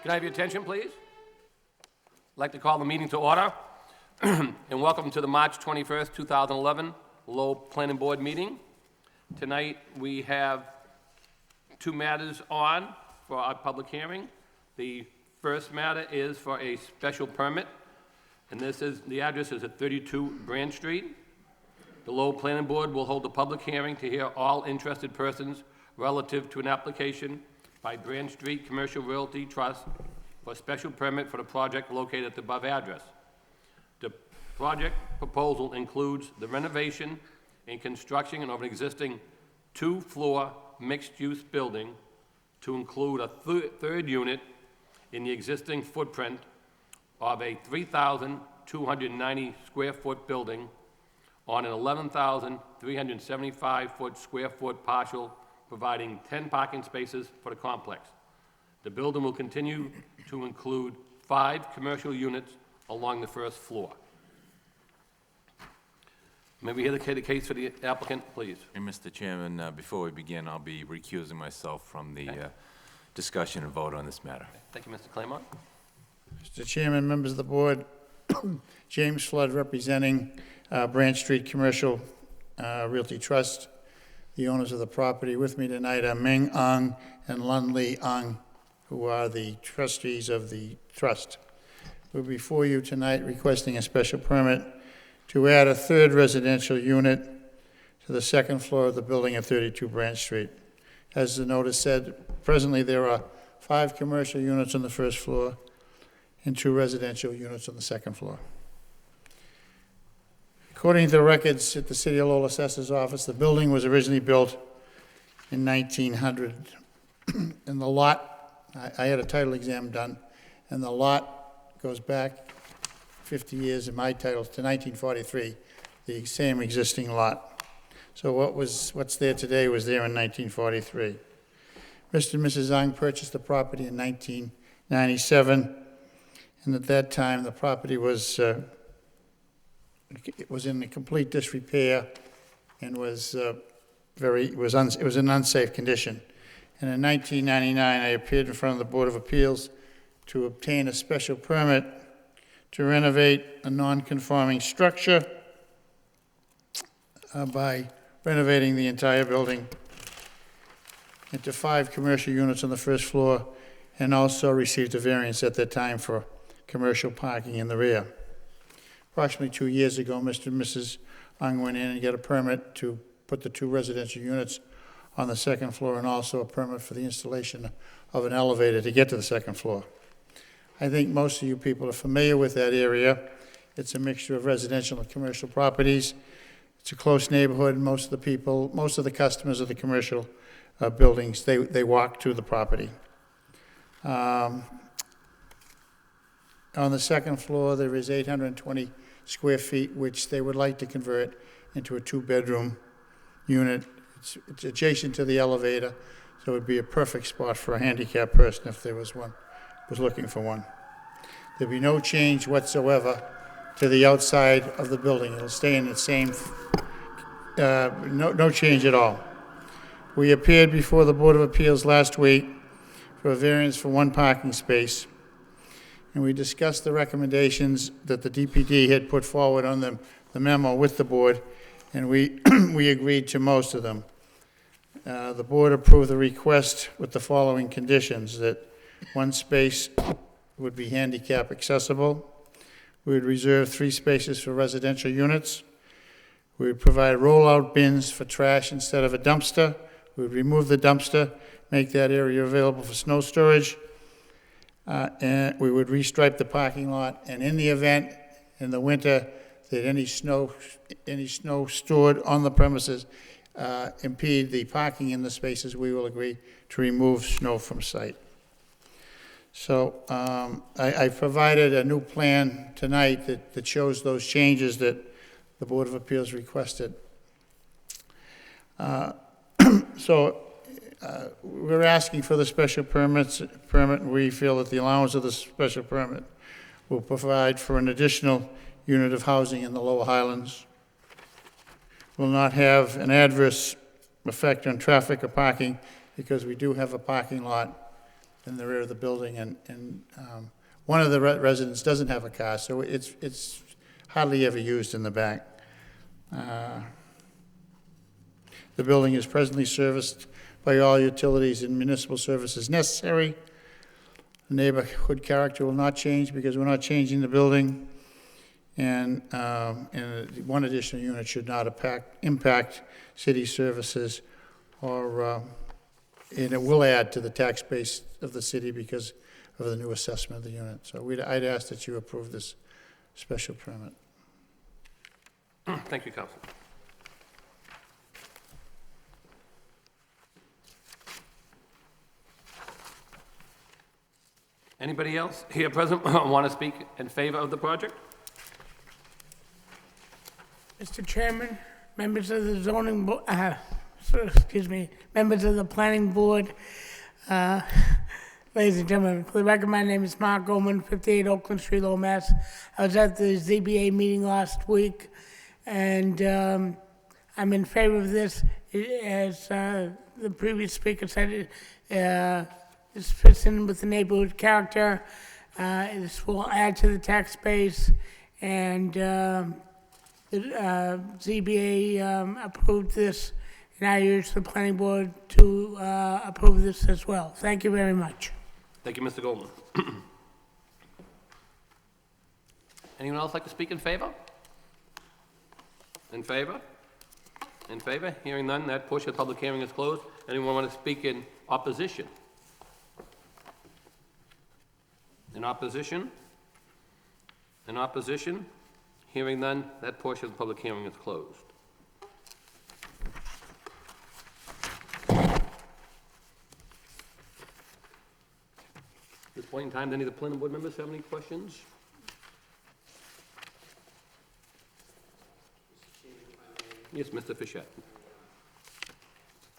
Can I have your attention, please? I'd like to call the meeting to order and welcome to the March 21st, 2011 Lowell Planning Board meeting. Tonight we have two matters on for our public hearing. The first matter is for a special permit, and the address is at 32 Branch Street. The Lowell Planning Board will hold a public hearing to hear all interested persons relative to an application by Branch Street Commercial Realty Trust for a special permit for the project located at the above address. The project proposal includes the renovation and construction of an existing two-floor mixed-use building to include a third unit in the existing footprint of a 3,290 square foot building on an 11,375 square foot parcel, providing 10 parking spaces for the complex. The building will continue to include 5 commercial units along the first floor. May we hear the case for the applicant, please? Hey, Mr. Chairman, before we begin, I'll be recusing myself from the discussion and vote on this matter. Thank you, Mr. Claymont. Mr. Chairman, members of the board, James Flood representing Branch Street Commercial Realty Trust. The owners of the property with me tonight are Ming Ong and Lun Lee Ong, who are the trustees of the trust. We're before you tonight requesting a special permit to add a third residential unit to the second floor of the building at 32 Branch Street. As the notice said, presently there are 5 commercial units on the first floor and 2 residential units on the second floor. According to the records at the City of Lowell Assessor's Office, the building was originally built in 1900. And the lot, I had a title exam done, and the lot goes back 50 years in my titles to 1943, the same existing lot. So what's there today was there in 1943. Mr. and Mrs. Ong purchased the property in 1997, and at that time the property was in a complete disrepair and was in unsafe condition. And in 1999, I appeared in front of the Board of Appeals to obtain a special permit to renovate a non-conforming structure by renovating the entire building into 5 commercial units on the first floor, and also received a variance at that time for commercial parking in the rear. Approximately 2 years ago, Mr. and Mrs. Ong went in and got a permit to put the 2 residential units on the second floor, and also a permit for the installation of an elevator to get to the second floor. I think most of you people are familiar with that area. It's a mixture of residential and commercial properties. It's a close neighborhood. Most of the customers of the commercial buildings, they walk to the property. On the second floor, there is 820 square feet, which they would like to convert into a 2-bedroom unit. It's adjacent to the elevator, so it would be a perfect spot for a handicapped person if there was looking for one. There'll be no change whatsoever to the outside of the building. It'll stay in the same, no change at all. We appeared before the Board of Appeals last week for a variance for 1 parking space, and we discussed the recommendations that the DPD had put forward on the memo with the board, and we agreed to most of them. The board approved the request with the following conditions: that 1 space would be handicap accessible. We would reserve 3 spaces for residential units. We would provide rollout bins for trash instead of a dumpster. We would remove the dumpster, make that area available for snow storage. And we would restripe the parking lot, and in the event in the winter that any snow stored on the premises impede the parking in the spaces, we will agree to remove snow from site. So I provided a new plan tonight that shows those changes that the Board of Appeals requested. We're asking for the special permit, and we feel that the allowance of the special permit will provide for an additional unit of housing in the Lower Highlands, will not have an adverse effect on traffic or parking, because we do have a parking lot in the rear of the building, and one of the residents doesn't have a car, so it's hardly ever used in the back. The building is presently serviced by all utilities and municipal services necessary. The neighborhood character will not change because we're not changing the building. And one additional unit should not impact city services, and it will add to the tax base of the city because of the new assessment of the unit. So I'd ask that you approve this special permit. Thank you, Counsel. Anybody else here present want to speak in favor of the project? Mr. Chairman, members of the zoning board, members of the planning board, ladies and gentlemen, for the record, my name is Mark Goldman, 58 Oakland Street, Lowell, Mass. I was at the ZBA meeting last week, and I'm in favor of this. As the previous speaker said, this fits in with the neighborhood character. This will add to the tax base, and the ZBA approved this, and I urge the planning board to approve this as well. Thank you very much. Thank you, Mr. Goldman. Anyone else like to speak in favor? In favor? In favor? Hearing none, that portion of the public hearing is closed. Anyone want to speak in opposition? In opposition? In opposition? Hearing none, that portion of the public hearing is closed. At this point in time, do any of the planning board members have any questions? Yes, Mr. Fischett.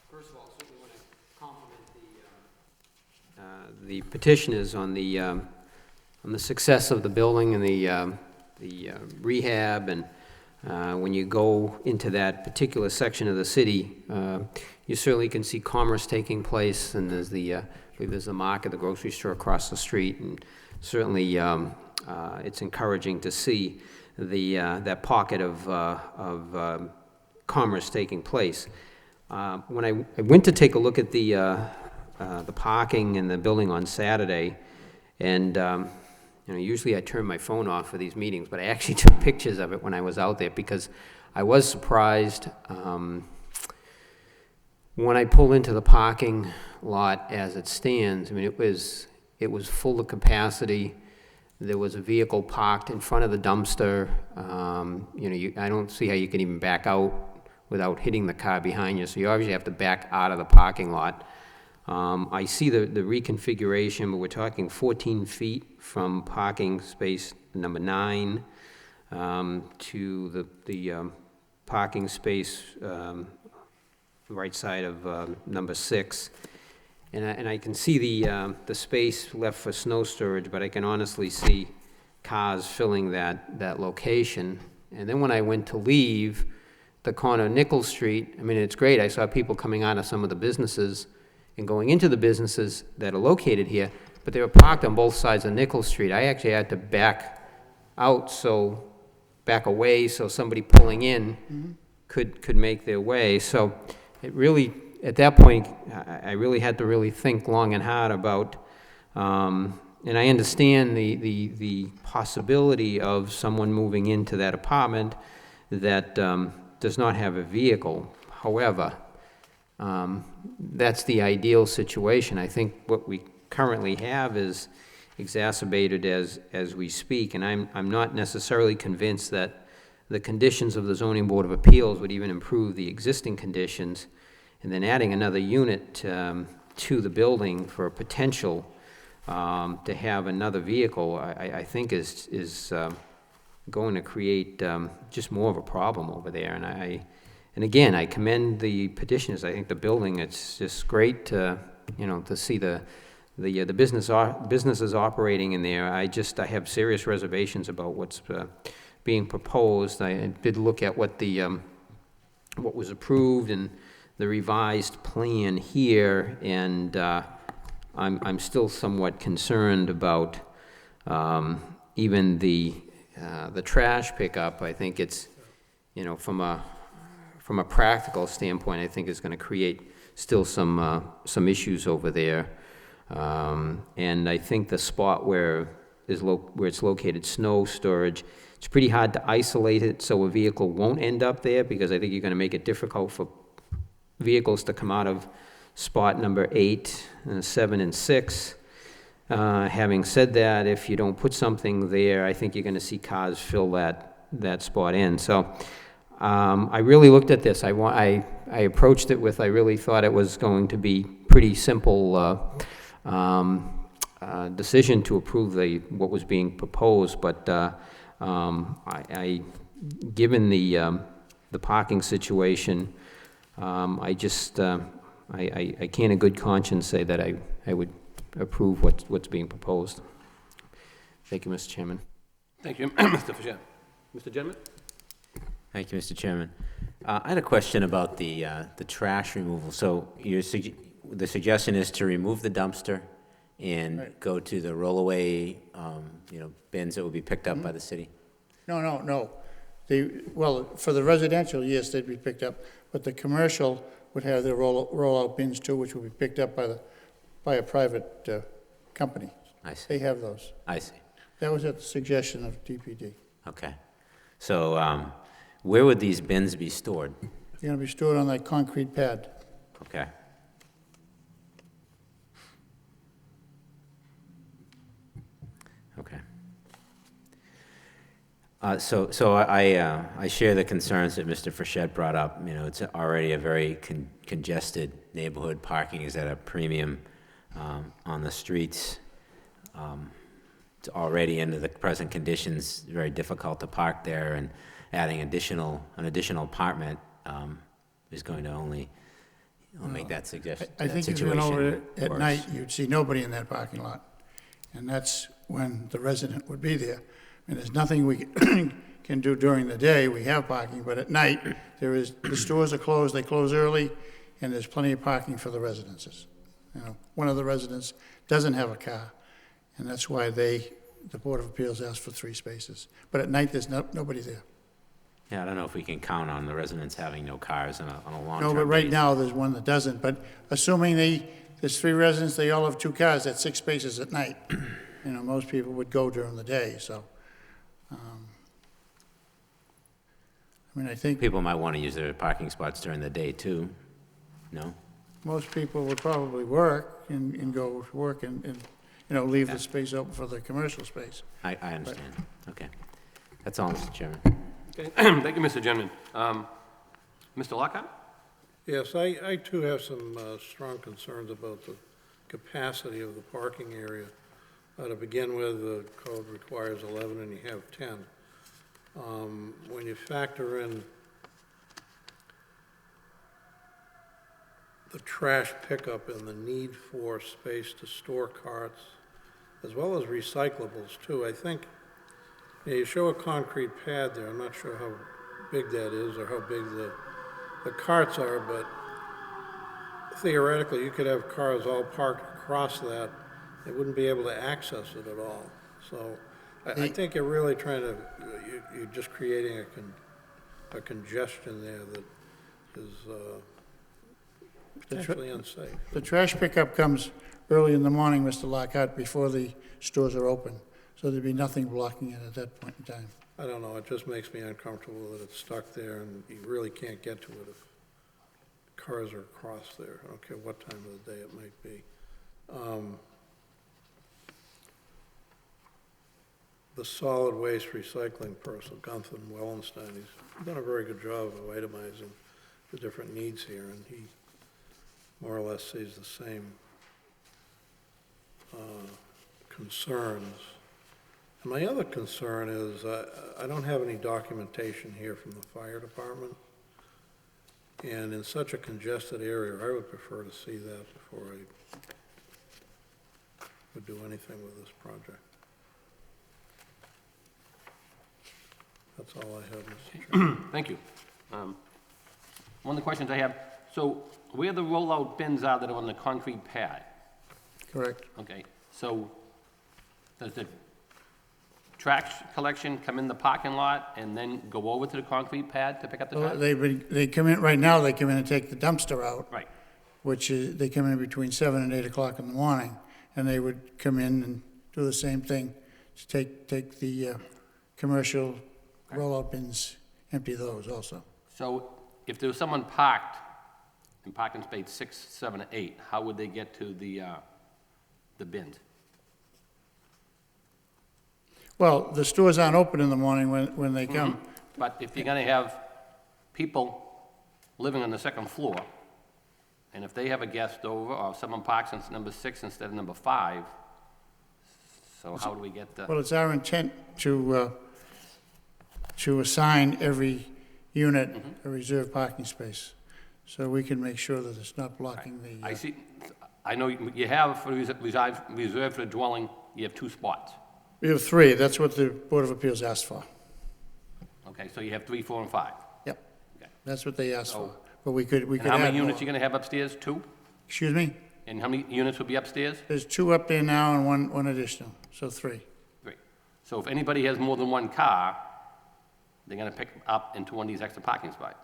First of all, I certainly want to compliment the petitioners on the success of the building and the rehab, and when you go into that particular section of the city, you certainly can see commerce taking place, and there's I believe there's the market, the grocery store across the street, and certainly it's encouraging to see that pocket of commerce taking place. When I went to take a look at the parking in the building on Saturday, and usually I turn my phone off for these meetings, but I actually took pictures of it when I was out there because I was surprised when I pulled into the parking lot as it stands. I mean, it was full of capacity. There was a vehicle parked in front of the dumpster. I don't see how you can even back out without hitting the car behind you, so you obviously have to back out of the parking lot. I see the reconfiguration, but we're talking 14 feet from parking space number 9 to the parking space right side of number 6. And I can see the space left for snow storage, but I can honestly see cars filling that location. And then when I went to leave the corner of Nickel Street, I mean, it's great. I saw people coming out of some of the businesses and going into the businesses that are located here, but they were parked on both sides of Nickel Street. I actually had to back away so somebody pulling in could make their way. So it really, at that point, I really had to really think long and hard about, and I understand the possibility of someone moving into that apartment that does not have a vehicle. However, that's the ideal situation. I think what we currently have is exacerbated as we speak, and I'm not necessarily convinced that the conditions of the Zoning Board of Appeals would even improve the existing conditions, and then adding another unit to the building for a potential to have another vehicle, I think is going to create just more of a problem over there. And again, I commend the petitioners. I think the building, it's just great to see the businesses operating in there. I have serious reservations about what's being proposed. I did look at what was approved and the revised plan here, and I'm still somewhat concerned about even the trash pickup. I think it's, from a practical standpoint, I think it's going to create still some issues over there. And I think the spot where it's located, snow storage, it's pretty hard to isolate it so a vehicle won't end up there, because I think you're going to make it difficult for vehicles to come out of spot number 8, 7, and 6. Having said that, if you don't put something there, I think you're going to see cars fill that spot in. So I really looked at this. I approached it with, I really thought it was going to be pretty simple decision to approve what was being proposed, but given the parking situation, I can't in good conscience say that I would approve what's being proposed. Thank you, Mr. Chairman. Thank you, Mr. Fisher. Mr. Gentleman? Thank you, Mr. Chairman. I had a question about the trash removal. So the suggestion is to remove the dumpster and go to the rollaway, bins that will be picked up by the city? No. Well, for the residential, yes, they'd be picked up, but the commercial would have their roll-out bins too, which would be picked up by a private company. I see. They have those. I see. That was at the suggestion of DPD. Okay. So where would these bins be stored? They're going to be stored on that concrete pad. Okay. Okay. So I share the concerns that Mr. Frechette brought up. It's already a very congested neighborhood. Parking is at a premium on the streets. It's already under the present conditions very difficult to park there, and adding an additional apartment is going to only make that suggestion. I think if you went over it at night, you'd see nobody in that parking lot, and that's when the resident would be there. And there's nothing we can do during the day. We have parking, but at night, the stores are closed, they close early, and there's plenty of parking for the residences. One of the residents doesn't have a car, and that's why the Board of Appeals asked for 3 spaces. But at night, there's nobody there. Yeah, I don't know if we can count on the residents having no cars on a long-term No, but right basis. now, there's one that doesn't. But assuming there's 3 residents, they all have 2 cars, that's 6 spaces at night. Most people would go during the day, so. I think People might want to use their parking spots during the day, too. No? most people would probably work and go to work and leave the space open for the commercial space. I understand. Okay. That's all, Mr. Chairman. Okay. Thank you, Mr. Gentleman. Mr. Lockhart? Yes, I too have some strong concerns about the capacity of the parking area. To begin with, the code requires 11 and you have 10. When you factor in the trash pickup and the need for space to store carts, as well as recyclables too, I think, you show a concrete pad there. I'm not sure how big that is or how big the carts are, but theoretically, you could have cars all parked across that. They wouldn't be able to access it at all. So I think you're really trying to, you're just creating a congestion there that is potentially unsafe. The trash pickup comes early in the morning, Mr. Lockhart, before the stores are open. So there'd be nothing blocking it at that point in time. I don't know, it just makes me uncomfortable that it's stuck there and you really can't get to it if cars are across there. I don't care what time of the day it might be. The solid waste recycling person, Gunther Wellenstein, he's done a very good job of itemizing the different needs here, and he more or less sees the same concerns. And my other concern is I don't have any documentation here from the fire department, and in such a congested area, I would prefer to see that before I would do anything with this project. That's all I have, Mr. Chairman. Thank you. One of the questions I have, so where the rollout bins are that are on the concrete pad, Correct. Okay, so does the trash collection come in the parking lot and then go over to the concrete pad to pick up the Well, trash? they come in, right now, they come in and take the dumpster out, Right, which is, they come in between 7 and 8 o'clock in the morning, and they would come in and do the same thing, to take the commercial roll-out bins, empty those also. so if there was someone parked in parking space 6, 7, or 8, how would they get to the bins? Well, the stores aren't open in the morning when they come. But if you're gonna have people living on the second floor, and if they have a guest over, or someone parks in number 6 instead of number 5, so how do we get the, Well, it's our intent to assign every unit a reserved parking space, so we can make sure that it's not blocking the... I see, I know you have, for reserved for the dwelling, you have 2 spots. We have 3, that's what the Board of Appeals asked for. Okay, so you have 3, 4, and 5. Yep, Okay. that's what they asked for. So- But we could And add how many more. units you gonna have upstairs? 2? Excuse me? And how many units will be upstairs? There's 2 up there now and one additional, so 3. 3. So if anybody has more than 1 car, they're gonna pick up into one of these extra parking spots.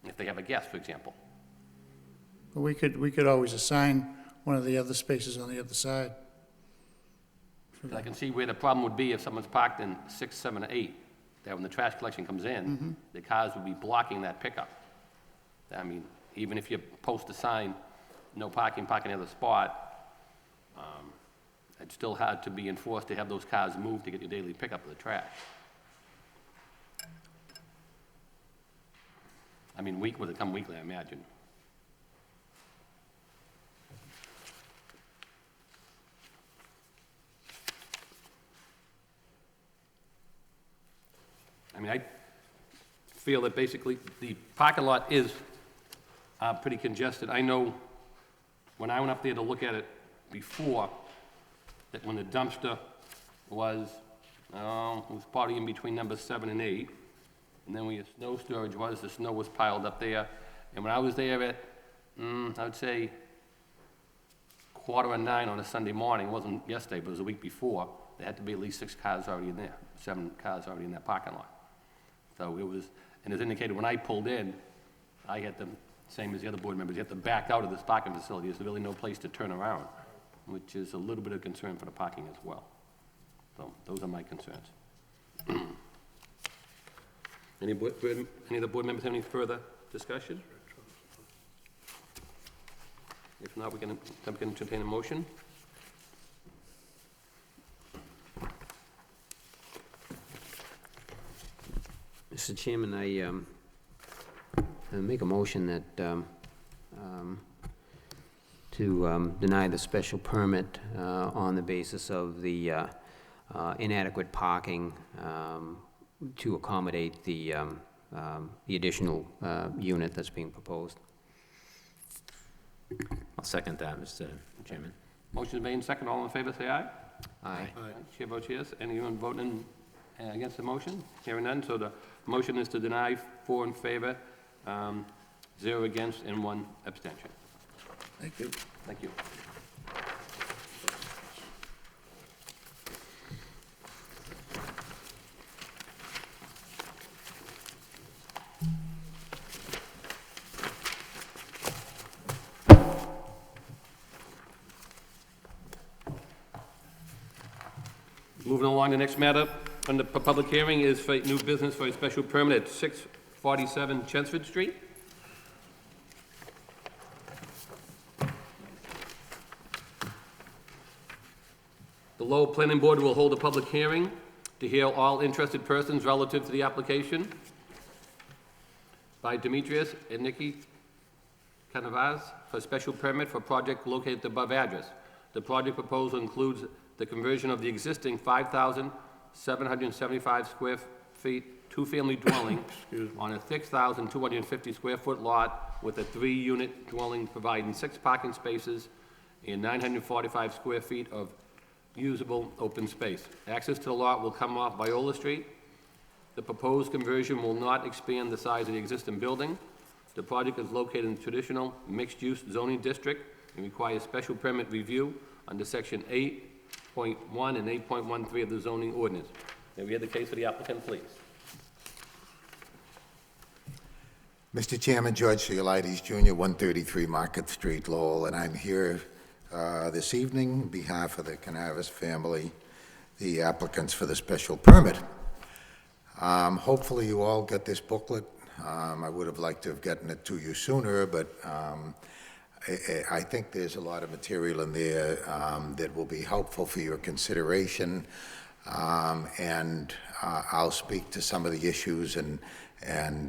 If they have a guest, for example. But we could always assign one of the other spaces on the other side. I can see where the problem would be if someone's parked in 6, 7, or 8, that when the trash collection comes in, the cars would be blocking that pickup. I mean, even if you post a sign, no parking, park any other spot, it's still hard to be enforced to have those cars moved to get your daily pickup of the trash. I mean, would it come weekly, I imagine. I mean, I feel that basically the parking lot is pretty congested. I know when I went up there to look at it before, that when the dumpster was, it was probably in between number 7 and 8, and then where your snow storage was, the snow was piled up there. And when I was there at, I would say, 8:45 on a Sunday morning, it wasn't yesterday, but it was a week before, there had to be at least 6 cars already in there, 7 cars already in that parking lot. So it was, and as indicated, when I pulled in, I had to, same as the other board members, you have to back out of this parking facility. There's really no place to turn around, which is a little bit of concern for the parking as well. So those are my concerns. Any of the board members have any further discussion? If not, we can entertain a motion. Mr. Chairman, I make a motion that, to deny the special permit on the basis of the inadequate parking to accommodate the additional unit that's being proposed. I'll second that, Mr. Chairman. Motion is made and second. All in favor, say aye. Aye. Chair votes yes. Anyone voting against the motion? Hearing none, so the motion is to deny, 4 in favor, 0 against, and 1 abstention. Thank you. Thank you. Moving along, the next matter under public hearing is for new business for a special permit at 647 Chelmsford Street. The Lowell Planning Board will hold a public hearing to hear all interested persons relative to the application by Demetrius and Nikki Canavaz for a special permit for a project located at the above address. The project proposal includes the conversion of the existing 5,775 square feet two-family dwelling on a 6,250 square foot lot with a 3-unit dwelling providing 6 parking spaces and 945 square feet of usable open space. Access to the lot will come off Viola Street. The proposed conversion will not expand the size of the existing building. The project is located in traditional mixed-use zoning district and requires special permit review under section 8.1 and 8.13 of the zoning ordinance. May we hear the case for the applicant, please? Mr. Chairman, George Ciolides Jr., 133 Market Street, Lowell, and I'm here this evening on behalf of the Canavis family, the applicants for the special permit. Hopefully you all get this booklet. I would have liked to have gotten it to you sooner, but I think there's a lot of material in there that will be helpful for your consideration, and I'll speak to some of the issues and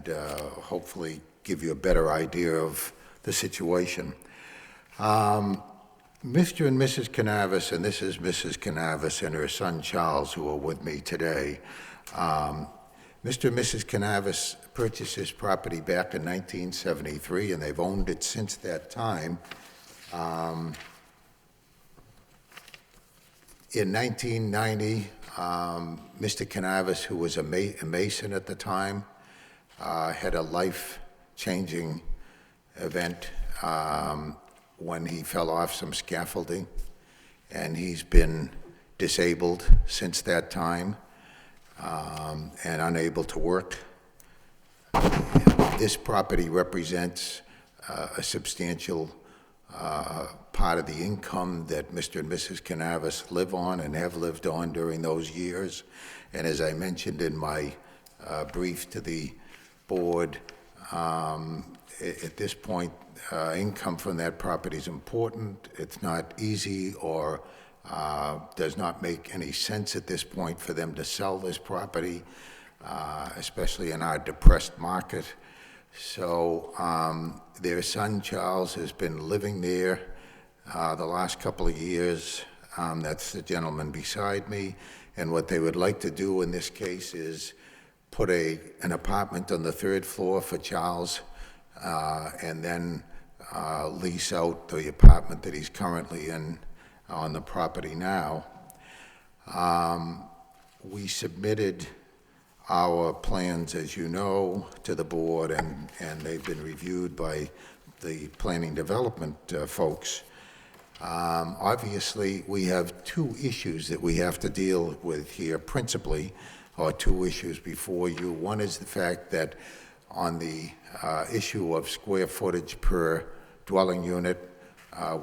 hopefully give you a better idea of the situation. Mr. and Mrs. Canavis, and this is Mrs. Canavis and her son Charles, who are with me today. Mr. and Mrs. Canavis purchased this property back in 1973, and they've owned it since that time. In 1990, Mr. Canavis, who was a mason at the time, had a life-changing event when he fell off some scaffolding, and he's been disabled since that time and unable to work. This property represents a substantial part of the income that Mr. and Mrs. Canavis live on and have lived on during those years. And as I mentioned in my brief to the board, at this point, income from that property is important. It's not easy or does not make any sense at this point for them to sell this property, especially in our depressed market. So their son Charles has been living there the last couple of years. That's the gentleman beside me. And what they would like to do in this case is put an apartment on the 3rd floor for Charles, and then lease out the apartment that he's currently in on the property now. We submitted our plans, as you know, to the board, and they've been reviewed by the planning development folks. Obviously, we have two issues that we have to deal with here principally, or two issues before you. One is the fact that on the issue of square footage per dwelling unit,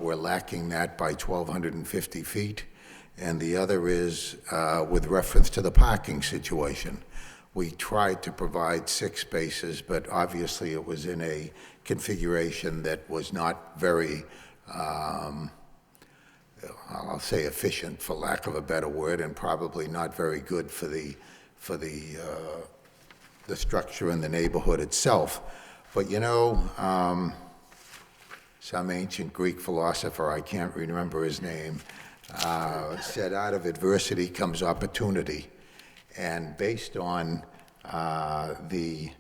we're lacking that by 1,250 feet. And the other is with reference to the parking situation. We tried to provide 6 spaces, but obviously it was in a configuration that was not very, I'll say efficient for lack of a better word, and probably not very good for the structure in the neighborhood itself. But you know, some ancient Greek philosopher, I can't remember his name, said out of adversity comes opportunity. And based on the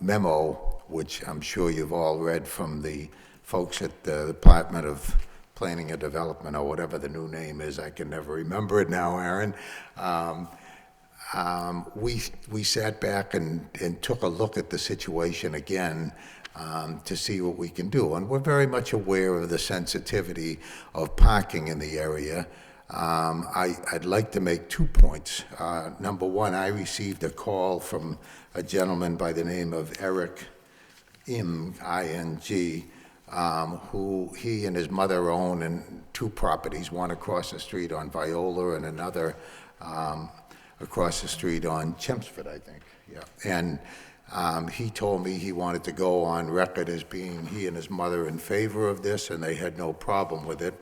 memo, which I'm sure you've all read from the folks at the Department of Planning and Development, or whatever the new name is, I can never remember it now, Aaron. We sat back and took a look at the situation again to see what we can do. And we're very much aware of the sensitivity of parking in the area. I'd like to make 2 points. Number one, I received a call from a gentleman by the name of Eric I-N-G, who he and his mother own in 2 properties, one across the street on Viola and another across the street on Chelmsford, I think. Yeah. And he told me he wanted to go on record as being he and his mother in favor of this, and they had no problem with it.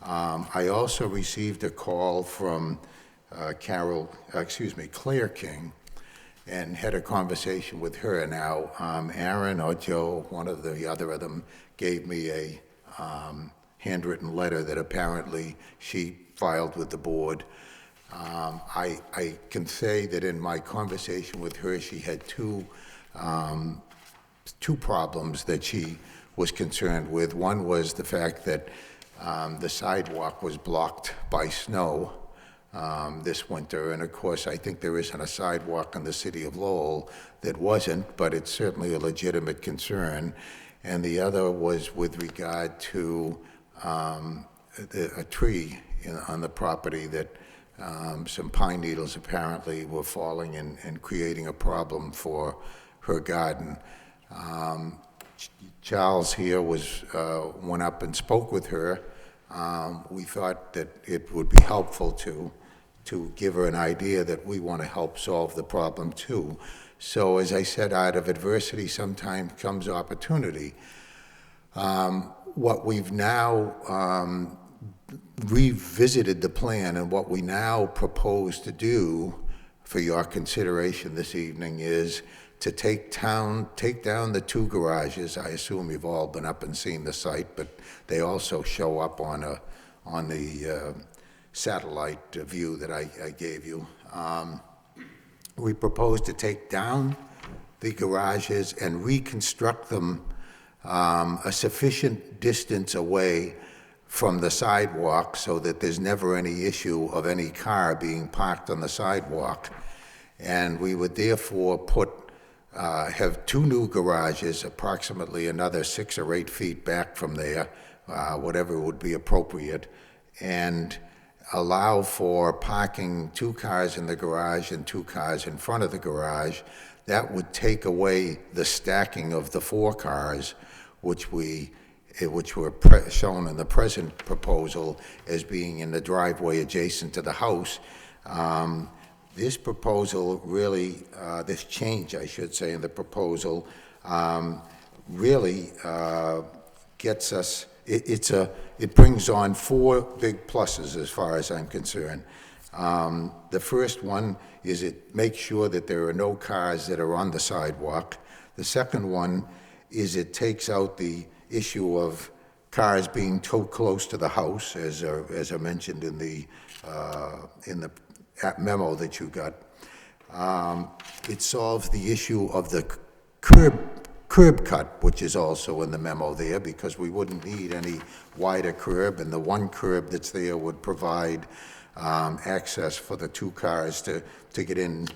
I also received a call from Claire King, and had a conversation with her. Now, Aaron or Joe, one of the other of them, gave me a handwritten letter that apparently she filed with the board. I can say that in my conversation with her, she had two problems that she was concerned with. One was the fact that the sidewalk was blocked by snow this winter, and of course I think there isn't a sidewalk in the city of Lowell that wasn't, but it's certainly a legitimate concern. And the other was with regard to a tree on the property that some pine needles apparently were falling and creating a problem for her garden. Charles here went up and spoke with her. We thought that it would be helpful to give her an idea that we want to help solve the problem too. So as I said, out of adversity sometimes comes opportunity. What we've now revisited the plan, and what we now propose to do for your consideration this evening is to take down the 2 garages. I assume you've all been up and seen the site, but they also show up on the satellite view that I gave you. We propose to take down the garages and reconstruct them a sufficient distance away from the sidewalk so that there's never any issue of any car being parked on the sidewalk. And we would therefore have 2 new garages, approximately another 6 or 8 feet back from there, whatever would be appropriate, and allow for parking 2 cars in the garage and 2 cars in front of the garage. That would take away the stacking of the 4 cars, which were shown in the present proposal as being in the driveway adjacent to the house. This proposal really, this change, I should say, in the proposal really gets us, it brings on 4 big pluses as far as I'm concerned. The first one is it makes sure that there are no cars that are on the sidewalk. The second one is it takes out the issue of cars being too close to the house, as I mentioned in the memo that you got. It solves the issue of the curb cut, which is also in the memo there, because we wouldn't need any wider curb, and the 1 curb that's there would provide access for the 2 cars to get in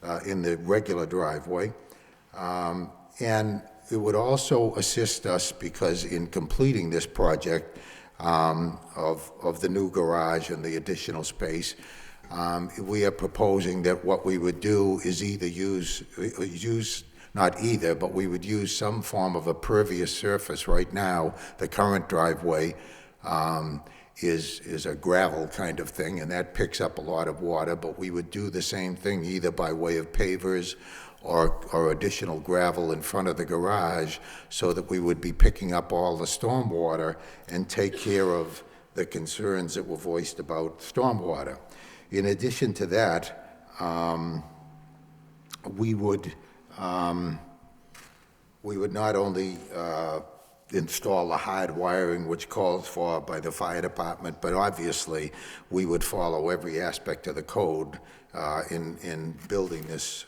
the regular driveway. And it would also assist us because in completing this project of the new garage and the additional space, we are proposing that what we would do is either but we would use some form of a pervious surface. Right now, the current driveway is a gravel kind of thing, and that picks up a lot of water, but we would do the same thing either by way of pavers or additional gravel in front of the garage, so that we would be picking up all the stormwater and take care of the concerns that were voiced about stormwater. In addition to that, we would not only install the hard wiring which calls for by the fire department, but obviously we would follow every aspect of the code in building this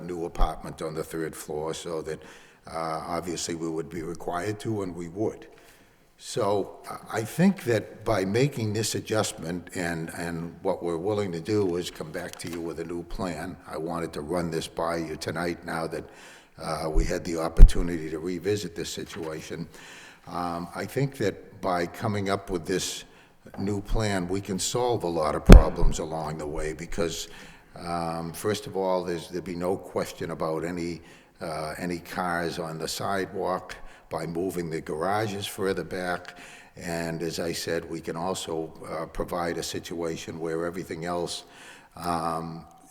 new apartment on the 3rd floor, so that obviously we would be required to, and we would. So I think that by making this adjustment, and what we're willing to do is come back to you with a new plan. I wanted to run this by you tonight now that we had the opportunity to revisit this situation. I think that by coming up with this new plan, we can solve a lot of problems along the way, because first of all, there'd be no question about any cars on the sidewalk by moving the garages further back. And as I said, we can also provide a situation where everything else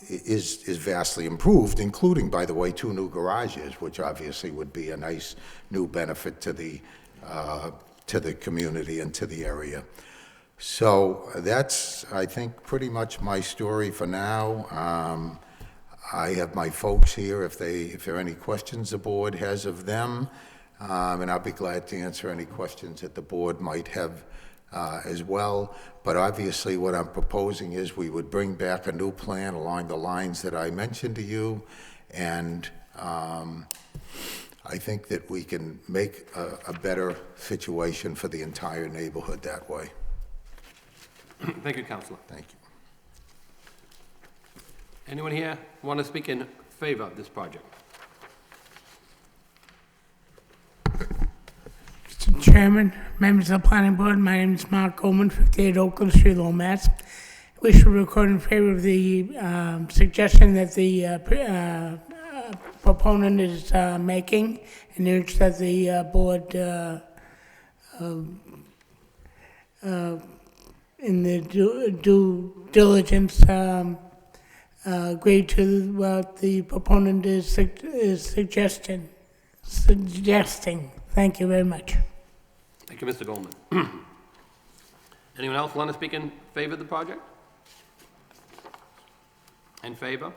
is vastly improved, including, by the way, 2 new garages, which obviously would be a nice new benefit to the community and to the area. So that's, I think, pretty much my story for now. I have my folks here if there are any questions the board has of them, and I'll be glad to answer any questions that the board might have as well. But obviously what I'm proposing is we would bring back a new plan along the lines that I mentioned to you, and I think that we can make a better situation for the entire neighborhood that way. Thank you, Councilor. Thank you. Anyone here want to speak in favor of this project? Mr. Chairman, members of the planning board, my name is Mark Goldman, 58 Oakland Street, Lowell, Mass. We should record in favor of the suggestion that the proponent is making, and urge that the board, in the due diligence, agree to what the proponent is suggesting. Thank you very much. Thank you, Mr. Goldman. Anyone else want to speak in favor of the project? In favor?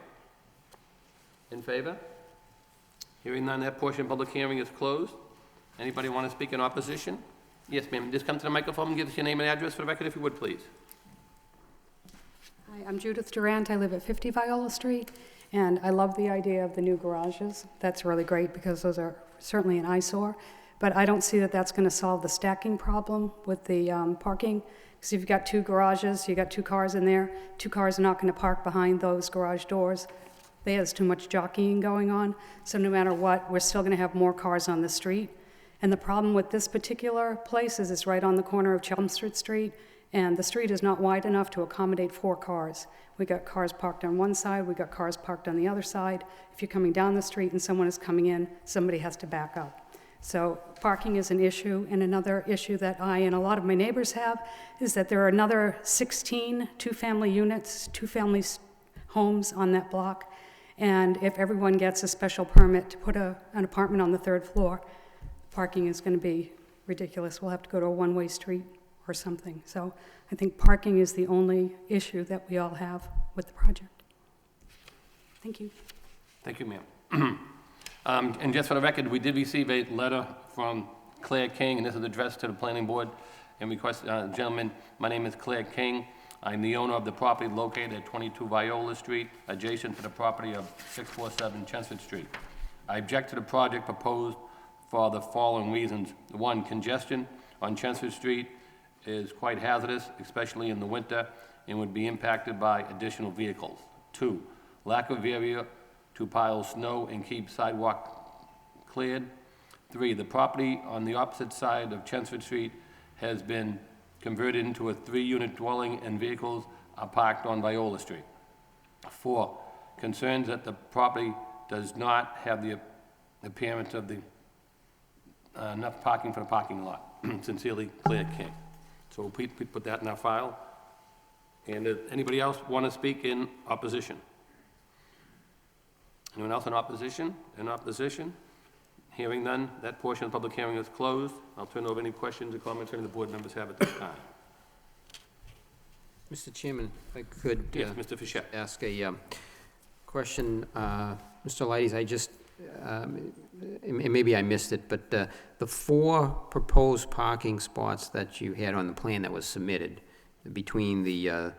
In favor? Hearing none, that portion of the public hearing is closed. Anybody want to speak in opposition? Yes, ma'am. Just come to the microphone and give us your name and address for the record, if you would, please. Hi, I'm Judith Durant. I live at 50 Viola Street, and I love the idea of the new garages. That's really great because those are certainly an eyesore. But I don't see that that's going to solve the stacking problem with the parking. Because if you've got two garages, you've got two cars in there, two cars are not going to park behind those garage doors. There's too much jockeying going on. So no matter what, we're still going to have more cars on the street. And the problem with this particular place is it's right on the corner of Chelmsford Street, and the street is not wide enough to accommodate 4 cars. We got cars parked on one side, we got cars parked on the other side. If you're coming down the street and someone is coming in, somebody has to back up. So parking is an issue, and another issue that I and a lot of my neighbors have is that there are another 16 two-family units, two-family homes on that block, and if everyone gets a special permit to put an apartment on the 3rd floor, parking is going to be ridiculous. We'll have to go to a one-way street or something. So I think parking is the only issue that we all have with the project. Thank you. Thank you, ma'am. And just for the record, we did receive a letter from Claire King, and this is addressed to the planning board, and request, gentlemen, my name is Claire King. I'm the owner of the property located at 22 Viola Street, adjacent to the property of 647 Chelmsford Street. I object to the project proposed for the following reasons. 1, congestion on Chelmsford Street is quite hazardous, especially in the winter, and would be impacted by additional vehicles. 2, lack of area to pile snow and keep sidewalk cleared. 3, the property on the opposite side of Chelmsford Street has been converted into a 3-unit dwelling, and vehicles are parked on Viola Street. 4, concerns that the property does not have the appearance of the enough parking for the parking lot. Sincerely, Claire King. So we'll put that in our file. And does anybody else want to speak in opposition? Anyone else in opposition? In opposition? Hearing none, that portion of the public hearing is closed. I'll turn over any questions or comments any of the board members have at this time. Mr. Chairman, if I could Yes, Mr. Fischett. ask a question. Mr. Leides, I just, and maybe I missed it, but the 4 proposed parking spots that you had on the plan that was submitted between the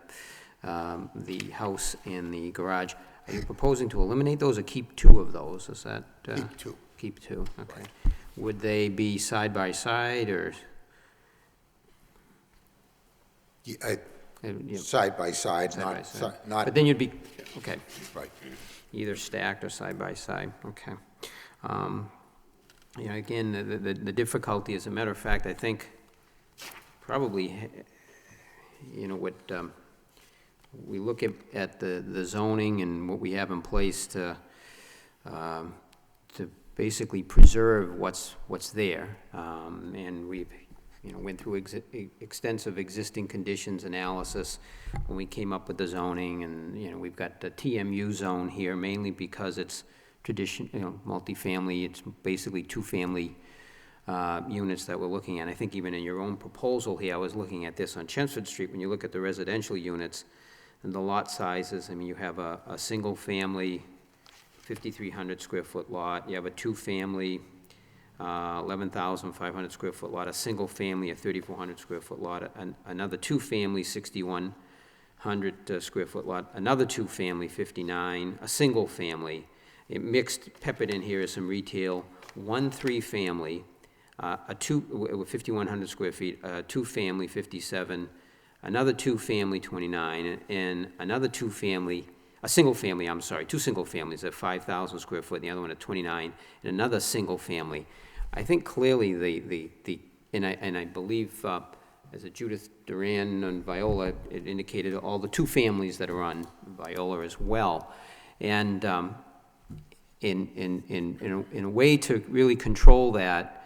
house and the garage, are you proposing to eliminate those or keep 2 of those? Is that? Keep 2. Keep 2, okay. Would they be side by side or? Side by side, Side by not, side. not, But then you'd be, okay, right. either stacked or side by side, okay. You know, again, the difficulty, as a matter of fact, I think probably, you know, what, we look at the zoning and what we have in place to basically preserve what's there. And we've, you know, went through extensive existing conditions analysis when we came up with the zoning, and, you know, we've got the TMU zone here mainly because it's multifamily. It's basically 2-family units that we're looking at. I think even in your own proposal here, I was looking at this on Chelmsford Street. When you look at the residential units and the lot sizes, I mean, you have a single-family 5,300 square foot lot. You have a 2-family 11,500 square foot lot, a single-family, a 3,400 square foot lot, another 2-family, 6,100 square foot lot, another 2-family, 59, a single-family. It mixed, peppered in here is some retail, 1 3-family, with 5,100 square feet, a 2-family, 57, another 2-family, 29, and another 2-family, a single-family, I'm sorry, 2 single-families at 5,000 square foot, and the other one at 29, and another single-family. I think clearly the and I believe, as a Judith Duran and Viola, it indicated all the two families that are on Viola as well. And in a way to really control that,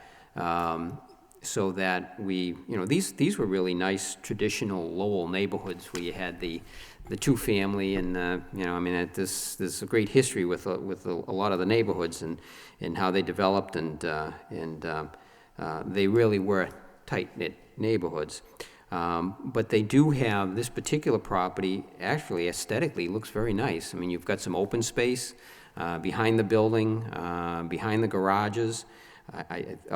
so that we, these were really nice traditional Lowell neighborhoods where you had the two-family and, there's a great history with a lot of the neighborhoods and how they developed and they really were tight-knit neighborhoods. But they do have, this particular property actually aesthetically looks very nice. I mean, you've got some open space behind the building, behind the garages.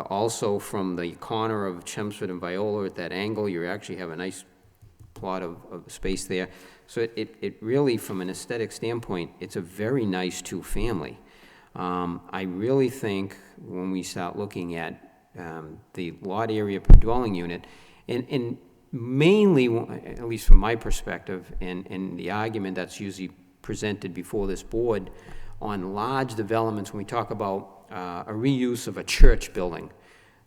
Also from the corner of Chelmsford and Viola at that angle, you actually have a nice plot of space there. So it really, from an aesthetic standpoint, it's a very nice two-family. I really think when we start looking at the lot area per dwelling unit, and mainly, at least from my perspective, and the argument that's usually presented before this board on large developments, when we talk about a reuse of a church building,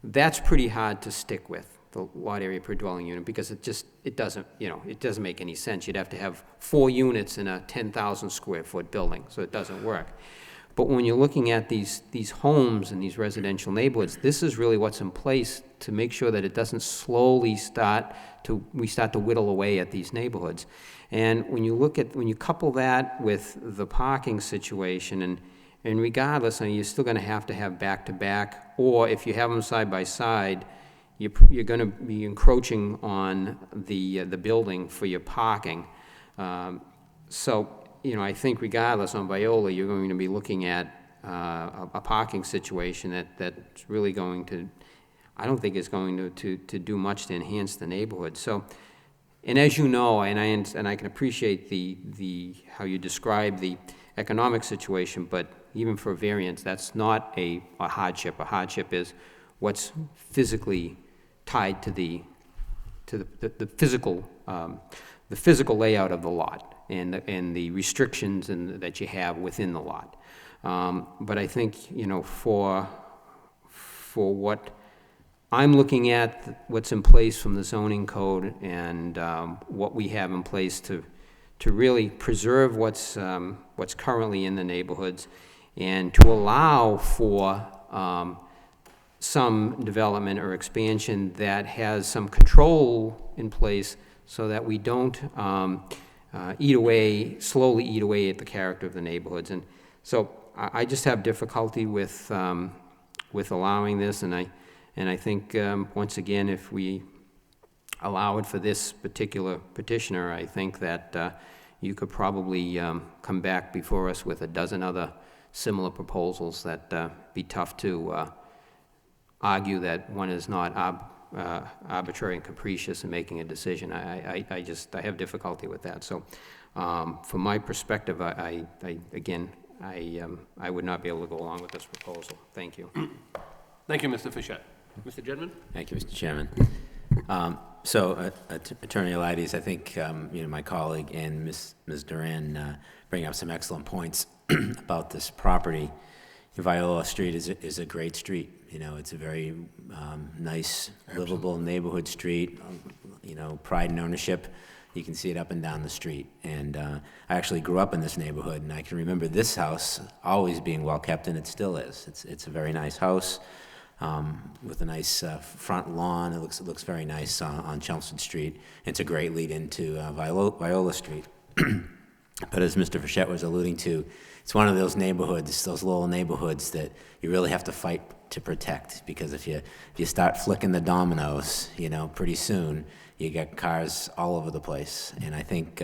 that's pretty hard to stick with, the lot area per dwelling unit, because it doesn't make any sense. You'd have to have 4 units in a 10,000 square foot building, so it doesn't work. But when you're looking at these homes and these residential neighborhoods, this is really what's in place to make sure that it doesn't slowly we start to whittle away at these neighborhoods. And when you couple that with the parking situation, and regardless, you're still gonna have to have back-to-back, or if you have them side by side, you're gonna be encroaching on the building for your parking. I think regardless, on Viola, you're going to be looking at a parking situation that's really going to, I don't think is going to do much to enhance the neighborhood. So, and as you know, and I can appreciate how you describe the economic situation, but even for variance, that's not a hardship. A hardship is what's physically tied to the physical layout of the lot and the restrictions that you have within the lot. But I think, for what I'm looking at, what's in place from the zoning code and what we have in place to really preserve what's currently in the neighborhoods and to allow for some development or expansion that has some control in place so that we don't slowly eat away at the character of the neighborhoods. And so I just have difficulty with allowing this, and I think, once again, if we allow it for this particular petitioner, I think that you could probably come back before us with a dozen other similar proposals that be tough to argue that one is not arbitrary and capricious in making a decision. I have difficulty with that. So, from my perspective, I would not be able to go along with this proposal. Thank you. Thank you, Mr. Fischett. Mr. Jedman? Thank you, Mr. Chairman. Attorney Elides, I think my colleague and Ms. Duran bring up some excellent points about this property. Viola Street is a great street. It's a very nice, livable neighborhood street. Pride and ownership. You can see it up and down the street. And I actually grew up in this neighborhood, and I can remember this house always being well kept, and it still is. It's a very nice house with a nice front lawn. It looks very nice on Chelmsford Street. It's a great lead into Viola Street. But as Mr. Fischett was alluding to, it's one of those neighborhoods, those Lowell neighborhoods that you really have to fight to protect, because if you start flicking the dominoes, pretty soon you get cars all over the place. And I think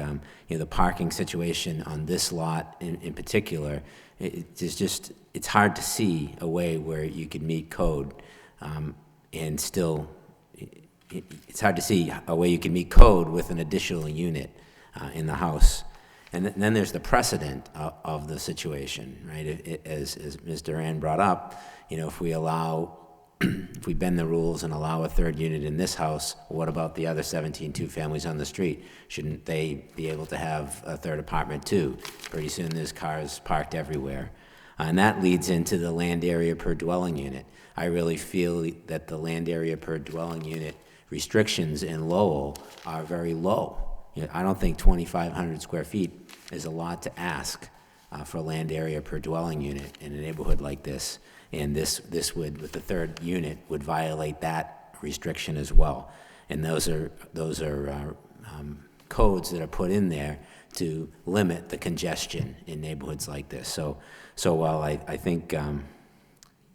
the parking situation on this lot in particular, it's hard to see a way where you could meet code, and still it's hard to see a way you can meet code with an additional unit in the house. And then there's the precedent of the situation, right? As Ms. Duran brought up, if we bend the rules and allow a third unit in this house, what about the other 17 two-families on the street? Shouldn't they be able to have a third apartment too? Pretty soon there's cars parked everywhere. And that leads into the land area per dwelling unit. I really feel that the land area per dwelling unit restrictions in Lowell are very low. You know, I don't think 2,500 square feet is a lot to ask for land area per dwelling unit in a neighborhood like this. And this would, with the third unit, would violate that restriction as well. And those are codes that are put in there to limit the congestion in neighborhoods like this. So while I think,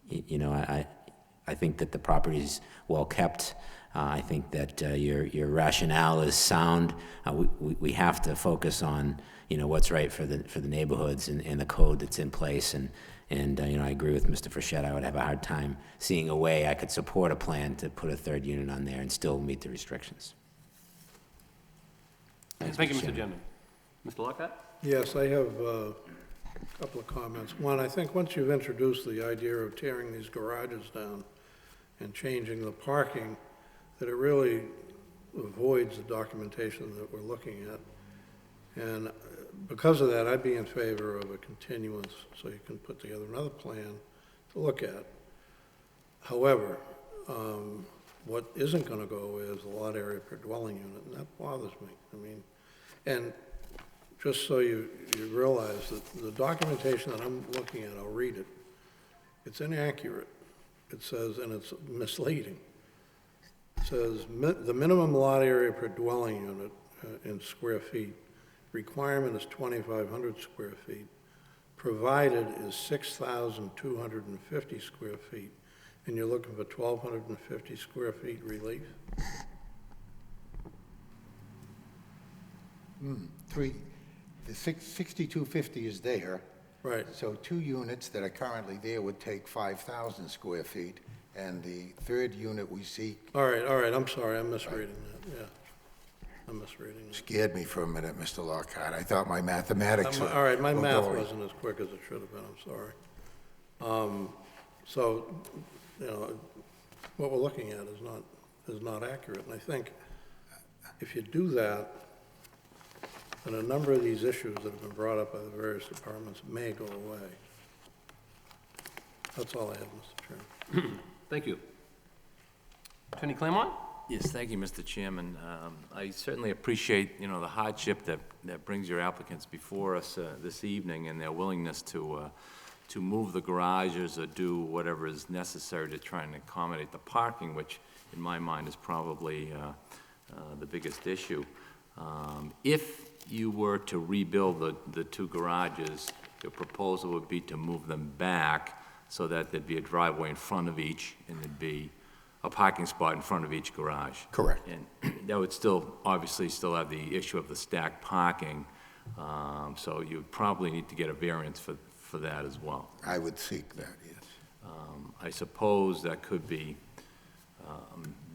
you know, I think that the property is well kept. I think that your rationale is sound. We have to focus on, you know, what's right for the neighborhoods and the code that's in place. And you know, I agree with Mr. Frechette. I would have a hard time seeing a way I could support a plan to put a third unit on there and still meet the restrictions. Thank you, Mr. Chairman. Mr. Lockhart? Yes, I have a couple of comments. One, I think once you've introduced the idea of tearing these garages down and changing the parking, that it really avoids the documentation that we're looking at. And because of that, I'd be in favor of a continuance so you can put together another plan to look at. However, what isn't going to go is the lot area per dwelling unit, and that bothers me. I mean, and just so you realize that the documentation that I'm looking at, I'll read it, it's inaccurate. It says, and it's misleading. It says, the minimum lot area per dwelling unit in square feet, requirement is 2,500 square feet, provided is 6,250 square feet, and you're looking for 1,250 square feet relief? The 6250 is there. Right. So 2 units that are currently there would take 5,000 square feet, and the third unit we seek All right, I'm sorry, I'm misreading that, yeah. I'm misreading that. scared me for a minute, Mr. Lockhart. I thought my mathematics were All right, my were math gory. wasn't as quick as it should have been, I'm sorry. So, you know, what we're looking at is not accurate, and I think if you do that, then a number of these issues that have been brought up by the various departments may go away. That's all I have, Mr. Chairman. Thank you. Attorney Claremont? Yes, thank you, Mr. Chairman. I certainly appreciate, you know, the hardship that brings your applicants before us this evening and their willingness to move the garages or do whatever is necessary to try and accommodate the parking, which in my mind is probably the biggest issue. If you were to rebuild the 2 garages, the proposal would be to move them back so that there'd be a driveway in front of each and there'd be a parking spot in front of each garage. Correct. And that would still, obviously, still have the issue of the stacked parking, so you'd probably need to get a variance for that as well. I would seek that, yes. I suppose that could be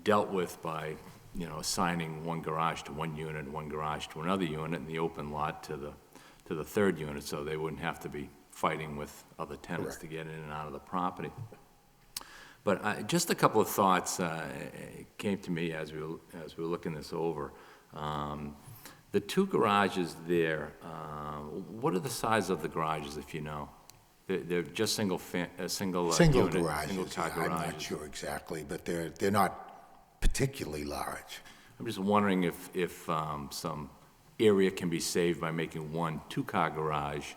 dealt with by, you know, assigning one garage to one unit and one garage to another unit and the open lot to the third unit, so they wouldn't have to be fighting with other tenants to get in and out of the property. But just a couple of thoughts came to me as we were looking this over. The 2 garages there, what are the size of the garages, if you know? They're just single Single unit, garages, single-car I'm not garages. sure exactly, but they're not particularly large. I'm just wondering if some area can be saved by making 1 2-car garage.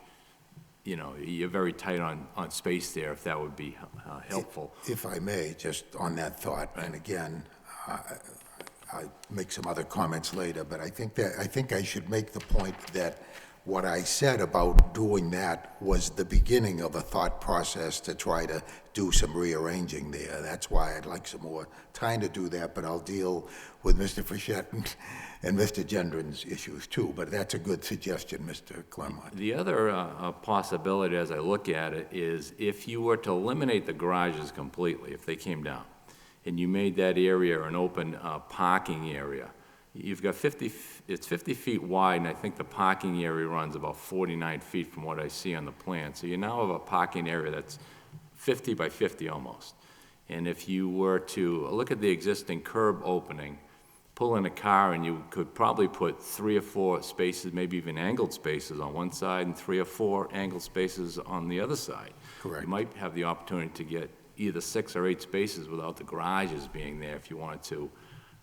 You know, you're very tight on space there, if that would be helpful. If I may, just on that thought, and again, I'll make some other comments later, but I think I should make the point that what I said about doing that was the beginning of a thought process to try to do some rearranging there. That's why I'd like some more time to do that, but I'll deal with Mr. Frechette and Mr. Gendron's issues too, but that's a good suggestion, Mr. Claremont. The other possibility, as I look at it, is if you were to eliminate the garages completely, if they came down, and you made that area an open parking area, you've got it's 50 feet wide, and I think the parking area runs about 49 feet from what I see on the plan. So you now have a parking area that's 50 by 50 almost. And if you were to look at the existing curb opening, pull in a car and you could probably put 3 or 4 spaces, maybe even angled spaces on one side and 3 or 4 angled spaces on the other side. Correct. You might have the opportunity to get either 6 or 8 spaces without the garages being there if you wanted to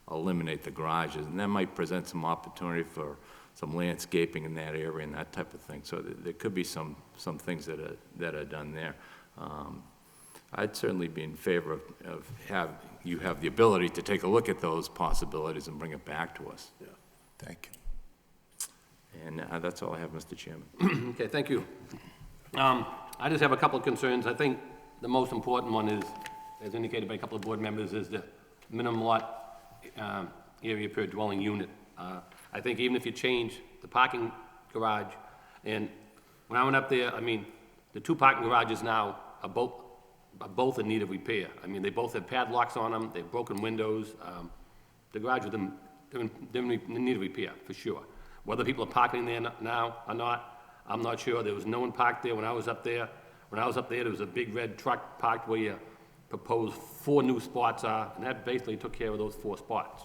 eliminate the garages. And that might present some opportunity for some landscaping in that area and that type of thing. So there could be some things that are done there. I'd certainly be in favor of you have the ability to take a look at those possibilities and bring it back to us. Yeah. Thank you. And that's all I have, Mr. Chairman. Okay, thank you. I just have a couple of concerns. I think the most important one is, as indicated by a couple of board members, is the minimum lot area per dwelling unit. I think even if you change the parking garage, and when I went up there, I mean, the 2 parking garages now are both in need of repair. I mean, they both have padlocks on them, they've broken windows. The garage with them, they're in need of repair, for sure. Whether people are parking there now or not, I'm not sure. There was no one parked there when I was up there. When I was up there, there was a big red truck parked where you proposed 4 new spots are, and that basically took care of those 4 spots.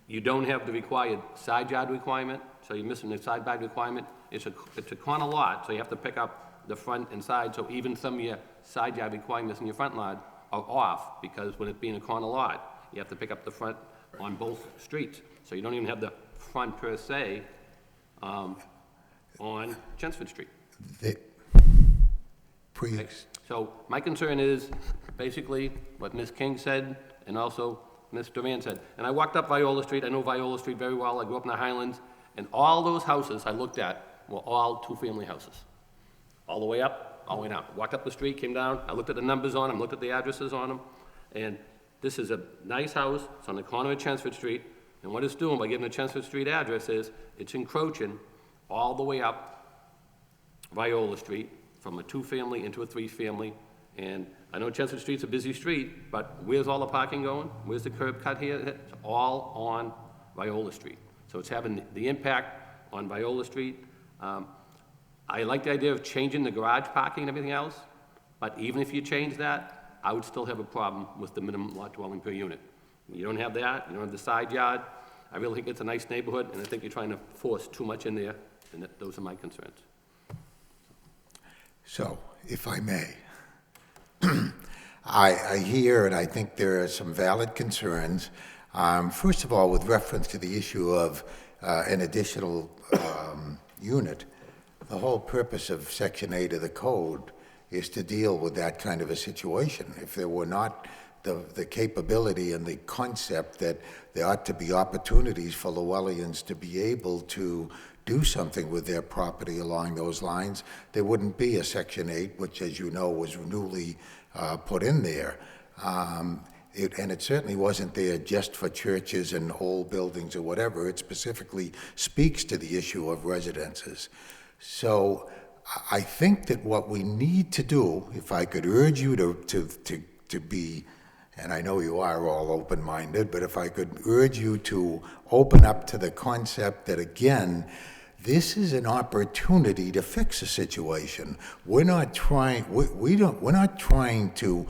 You don't have the required side yard requirement, so you're missing the side yard requirement. It's a corner lot, so you have to pick up the front and side, so even some of your side yard requirements in your front lot are off, because when it being a corner lot, you have to pick up the front on both streets. So you don't even have the front per se on Chelmsford Street. So my concern is basically what Ms. King said and also Ms. Duran said. And I walked up Viola Street. I know Viola Street very well. I grew up in the Highlands. And all those houses I looked at were all 2-family houses. All the way up, all the way down. Walked up the street, came down. I looked at the numbers on them, looked at the addresses on them. And this is a nice house. It's on the corner of Chelmsford Street. And what it's doing by giving the Chelmsford Street address is it's encroaching all the way up Viola Street from a 2-family into a 3-family. And I know Chelmsford Street's a busy street, but where's all the parking going? Where's the curb cut here? It's all on Viola Street. So it's having the impact on Viola Street. I like the idea of changing the garage parking and everything else, but even if you change that, I would still have a problem with the minimum lot dwelling per unit. You don't have that, you don't have the side yard. I really think it's a nice neighborhood, and I think you're trying to force too much in there, and those are my concerns. So, if I may, I hear and I think there are some valid concerns. First of all, with reference to the issue of an additional unit, the whole purpose of Section 8 of the code is to deal with that kind of a situation. If there were not the capability and the concept that there ought to be opportunities for Lowellians to be able to do something with their property along those lines, there wouldn't be a Section 8, which, as you know, was newly put in there. And it certainly wasn't there just for churches and old buildings or whatever. It specifically speaks to the issue of residences. So I think that what we need to do, if I could urge you to be, and I know you are all open-minded, but if I could urge you to open up to the concept that, again, this is an opportunity to fix a situation. We're not trying, we're not trying to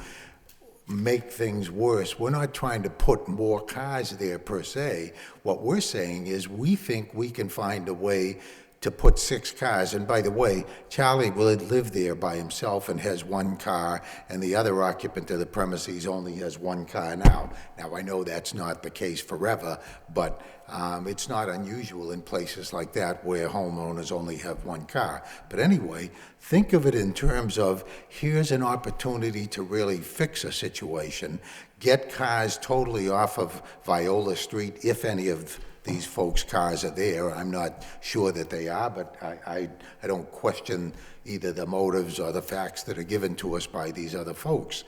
make things worse. We're not trying to put more cars there per se. What we're saying is we think we can find a way to put 6 cars. And by the way, Charlie will live there by himself and has 1 car, and the other occupant of the premises only has 1 car now. Now, I know that's not the case forever, but it's not unusual in places like that where homeowners only have 1 car. But anyway, think of it in terms of here's an opportunity to really fix a situation, get cars totally off of Viola Street, if any of these folks' cars are there. I'm not sure that they are, but I don't question either the motives or the facts that are given to us by these other folks.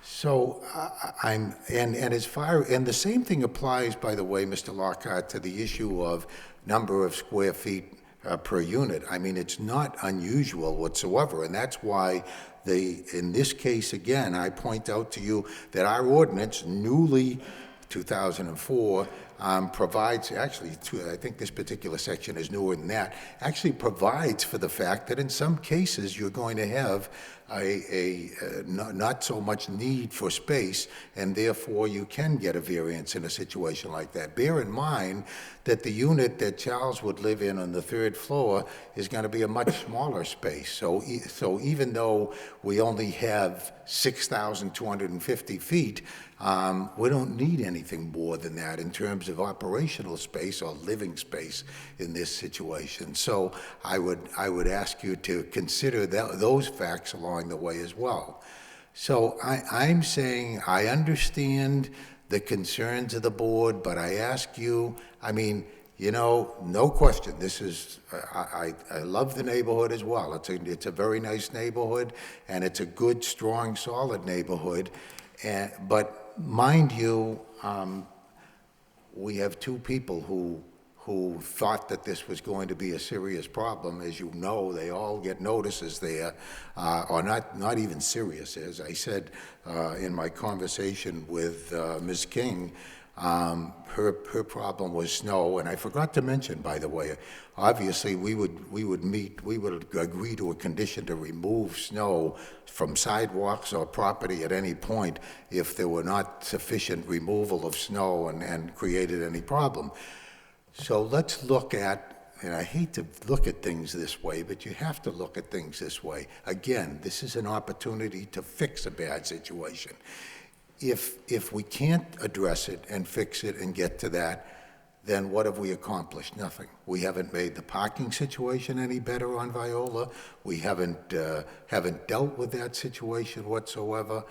So and the same thing applies, by the way, Mr. Lockhart, to the issue of number of square feet per unit. I mean, it's not unusual whatsoever, and that's why in this case, again, I point out to you that our ordinance, newly 2004, provides, actually, I think this particular section is newer than that, actually provides for the fact that in some cases you're going to have not so much need for space, and therefore you can get a variance in a situation like that. Bear in mind that the unit that Charles would live in on the third floor is going to be a much smaller space. So even though we only have 6,250 feet, we don't need anything more than that in terms of operational space or living space in this situation. So I would ask you to consider those facts along the way as well. So I'm saying I understand the concerns of the board, but I ask you, I mean, you know, no question, this is, I love the neighborhood as well. It's a very nice neighborhood, and it's a good, strong, solid neighborhood. But mind you, we have two people who thought that this was going to be a serious problem. As you know, they all get notices there, or not even serious. As I said in my conversation with Ms. King, her problem was snow, and I forgot to mention, by the way, obviously we would agree to a condition to remove snow from sidewalks or property at any point if there were not sufficient removal of snow and created any problem. So let's look at, and I hate to look at things this way, but you have to look at things this way. Again, this is an opportunity to fix a bad situation. If we can't address it and fix it and get to that, then what have we accomplished? Nothing. We haven't made the parking situation any better on Viola. We haven't dealt with that situation whatsoever.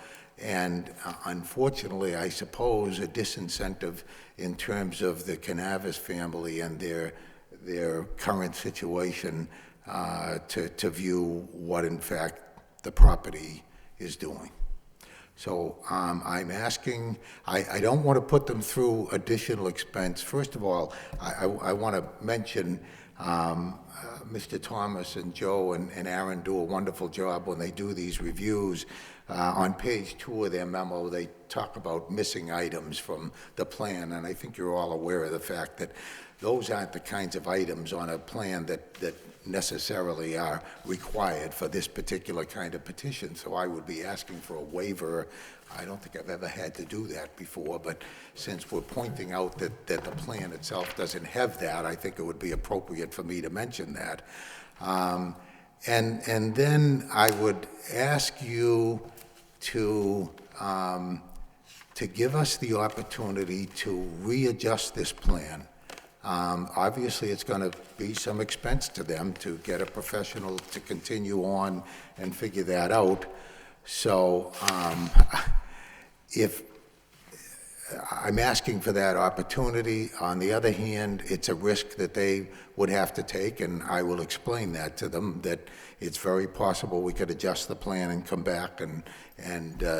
And unfortunately, I suppose, a disincentive in terms of the Canavas family and their current situation to view what, in fact, the property is doing. So I'm asking, I don't want to put them through additional expense. First of all, I want to mention Mr. Thomas and Joe and Aaron do a wonderful job when they do these reviews. On page 2 of their memo, they talk about missing items from the plan, and I think you're all aware of the fact that those aren't the kinds of items on a plan that necessarily are required for this particular kind of petition. So I would be asking for a waiver. I don't think I've ever had to do that before, but since we're pointing out that the plan itself doesn't have that, I think it would be appropriate for me to mention that. And then I would ask you to give us the opportunity to readjust this plan. Obviously, it's going to be some expense to them to get a professional to continue on and figure that out. So if I'm asking for that opportunity, on the other hand, it's a risk that they would have to take, and I will explain that to them, that it's very possible we could adjust the plan and come back and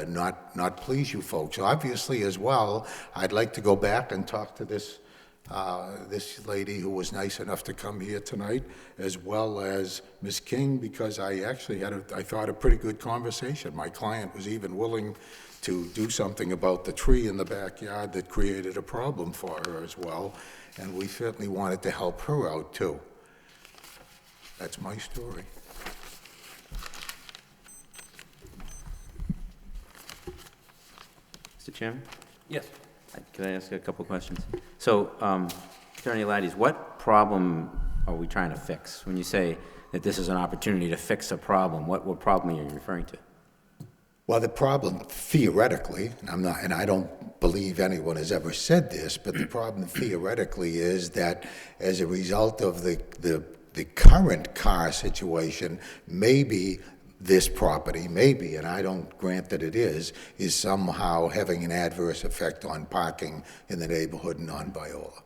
not please you folks. Obviously, as well, I'd like to go back and talk to this lady who was nice enough to come here tonight, as well as Ms. King, because I actually had, I thought, a pretty good conversation. My client was even willing to do something about the tree in the backyard that created a problem for her as well, and we certainly wanted to help her out too. That's my story. Mr. Chairman? Yes. Can I ask a couple questions? So, Attorney Laddies, what problem are we trying to fix? When you say that this is an opportunity to fix a problem, what problem are you referring to? Well, the problem theoretically, and I don't believe anyone has ever said this, but the problem theoretically is that as a result of the current car situation, maybe this property, maybe, and I don't grant that it is somehow having an adverse effect on parking in the neighborhood and on Viola.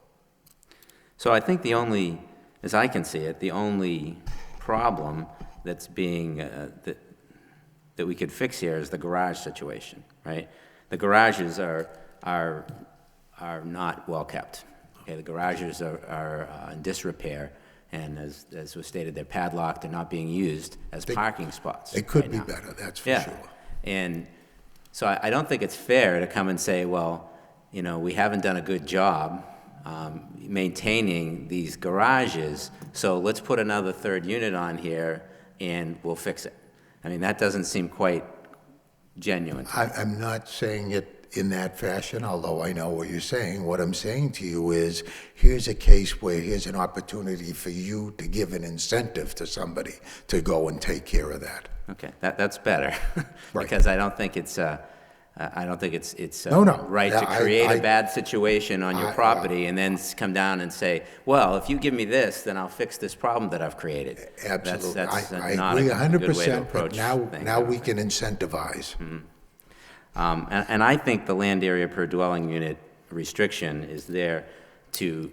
So I think the only, as I can see it, the only problem that's being, that we could fix here is the garage situation, right? The garages are not well kept. Okay, the garages are in disrepair, and as was stated, they're padlocked, they're not being used as parking spots. They could right be now. better, that's for sure. And so I don't think it's fair to come and say, well, you know, we haven't done a good job maintaining these garages, so let's put another third unit on here and we'll fix it. I mean, that doesn't seem quite genuine. I'm not saying it in that fashion, although I know what you're saying. What I'm saying to you is, here's a case where here's an opportunity for you to give an incentive to somebody to go and take care of that. Okay, that's better. Right. Because I don't think it's No. right Yeah, to create I- a bad situation on your property and then come down and say, well, if you give me this, then I'll fix this problem that I've created. Absolutely. That's I not agree a good way to 100%, approach but things. now we can incentivize. And I think the land area per dwelling unit restriction is there to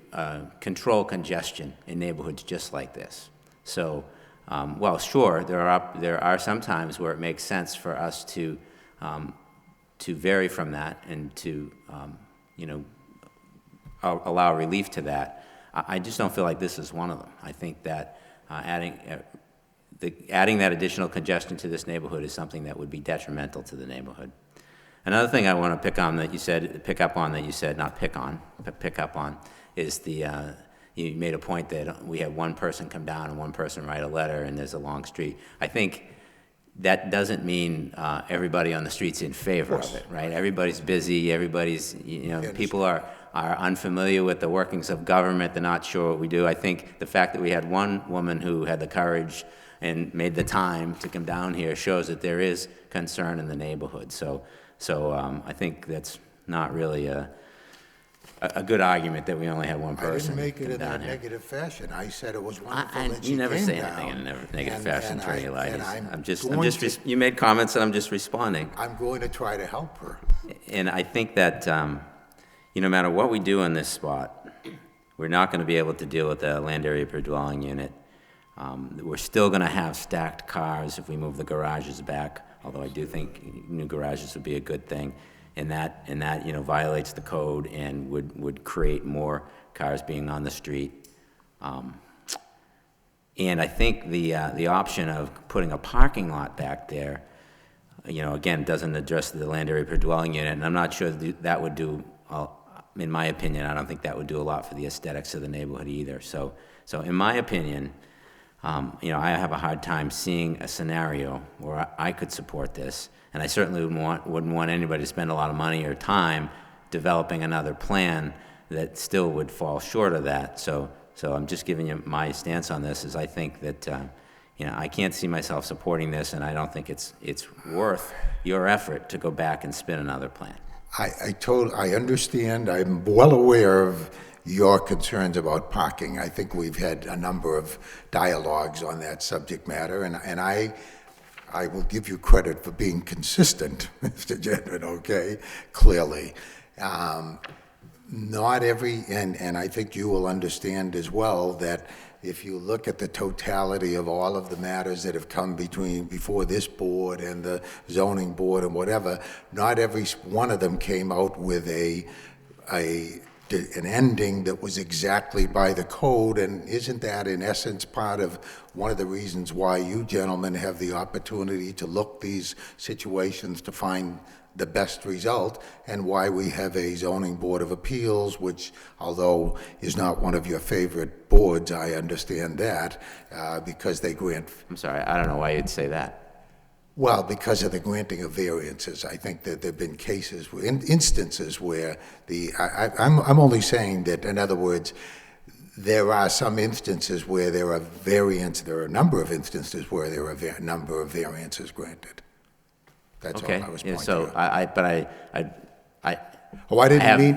control congestion in neighborhoods just like this. So, well, sure, there are some times where it makes sense for us to vary from that and to, allow relief to that. I just don't feel like this is one of them. I think that adding that additional congestion to this neighborhood is something that would be detrimental to the neighborhood. Another thing I want to pick up on that you said, is you made a point that we had one person come down and one person write a letter and there's a long street. I think that doesn't mean everybody on the street's in favor of it, right? Everybody's busy, everybody's, people are unfamiliar with the workings of government, they're not sure what we do. I think the fact that we had one woman who had the courage and made the time to come down here shows that there is concern in the neighborhood. So I think that's not really a good argument that we only had one I person didn't make it come in down that here. negative fashion. I said it was wonderful that she You never came say down. anything in a negative And- fashion, and Attorney I- and Elias. You made comments and I'm just responding. I'm going to try to help her. And I think that, no matter what we do in this spot, we're not going to be able to deal with the land area per dwelling unit. We're still going to have stacked cars if we move the garages back, although I do think new garages would be a good thing. And that violates the code and would create more cars being on the street. And I think the option of putting a parking lot back there, again, doesn't address the land area per dwelling unit, and I'm not sure that would do, in my opinion, I don't think that would do a lot for the aesthetics of the neighborhood either. So in my opinion, I have a hard time seeing a scenario where I could support this, and I certainly wouldn't want anybody to spend a lot of money or time developing another plan that still would fall short of that. So I'm just giving you my stance on this, is I think that, I can't see myself supporting this, and I don't think it's worth your effort to go back and spin another plan. I understand. I'm well aware of your concerns about parking. I think we've had a number of dialogues on that subject matter, and I will give you credit for being consistent, Mr. Gendron, okay, clearly. Not every, and I think you will understand as well, that if you look at the totality of all of the matters that have come before this board and the zoning board and whatever, not every one of them came out with an ending that was exactly by the code. And isn't that in essence part of one of the reasons why you gentlemen have the opportunity to look these situations to find the best result, and why we have a zoning board of appeals, which, although is not one of your favorite boards, I understand that, because they grant. I'm sorry, I don't know why you'd say that. Well, because of the granting of variances. I think that there have been cases, instances where I'm only saying that, in other words, there are some instances where there are a number of instances where there are a number of variances granted. That's all I was pointing out.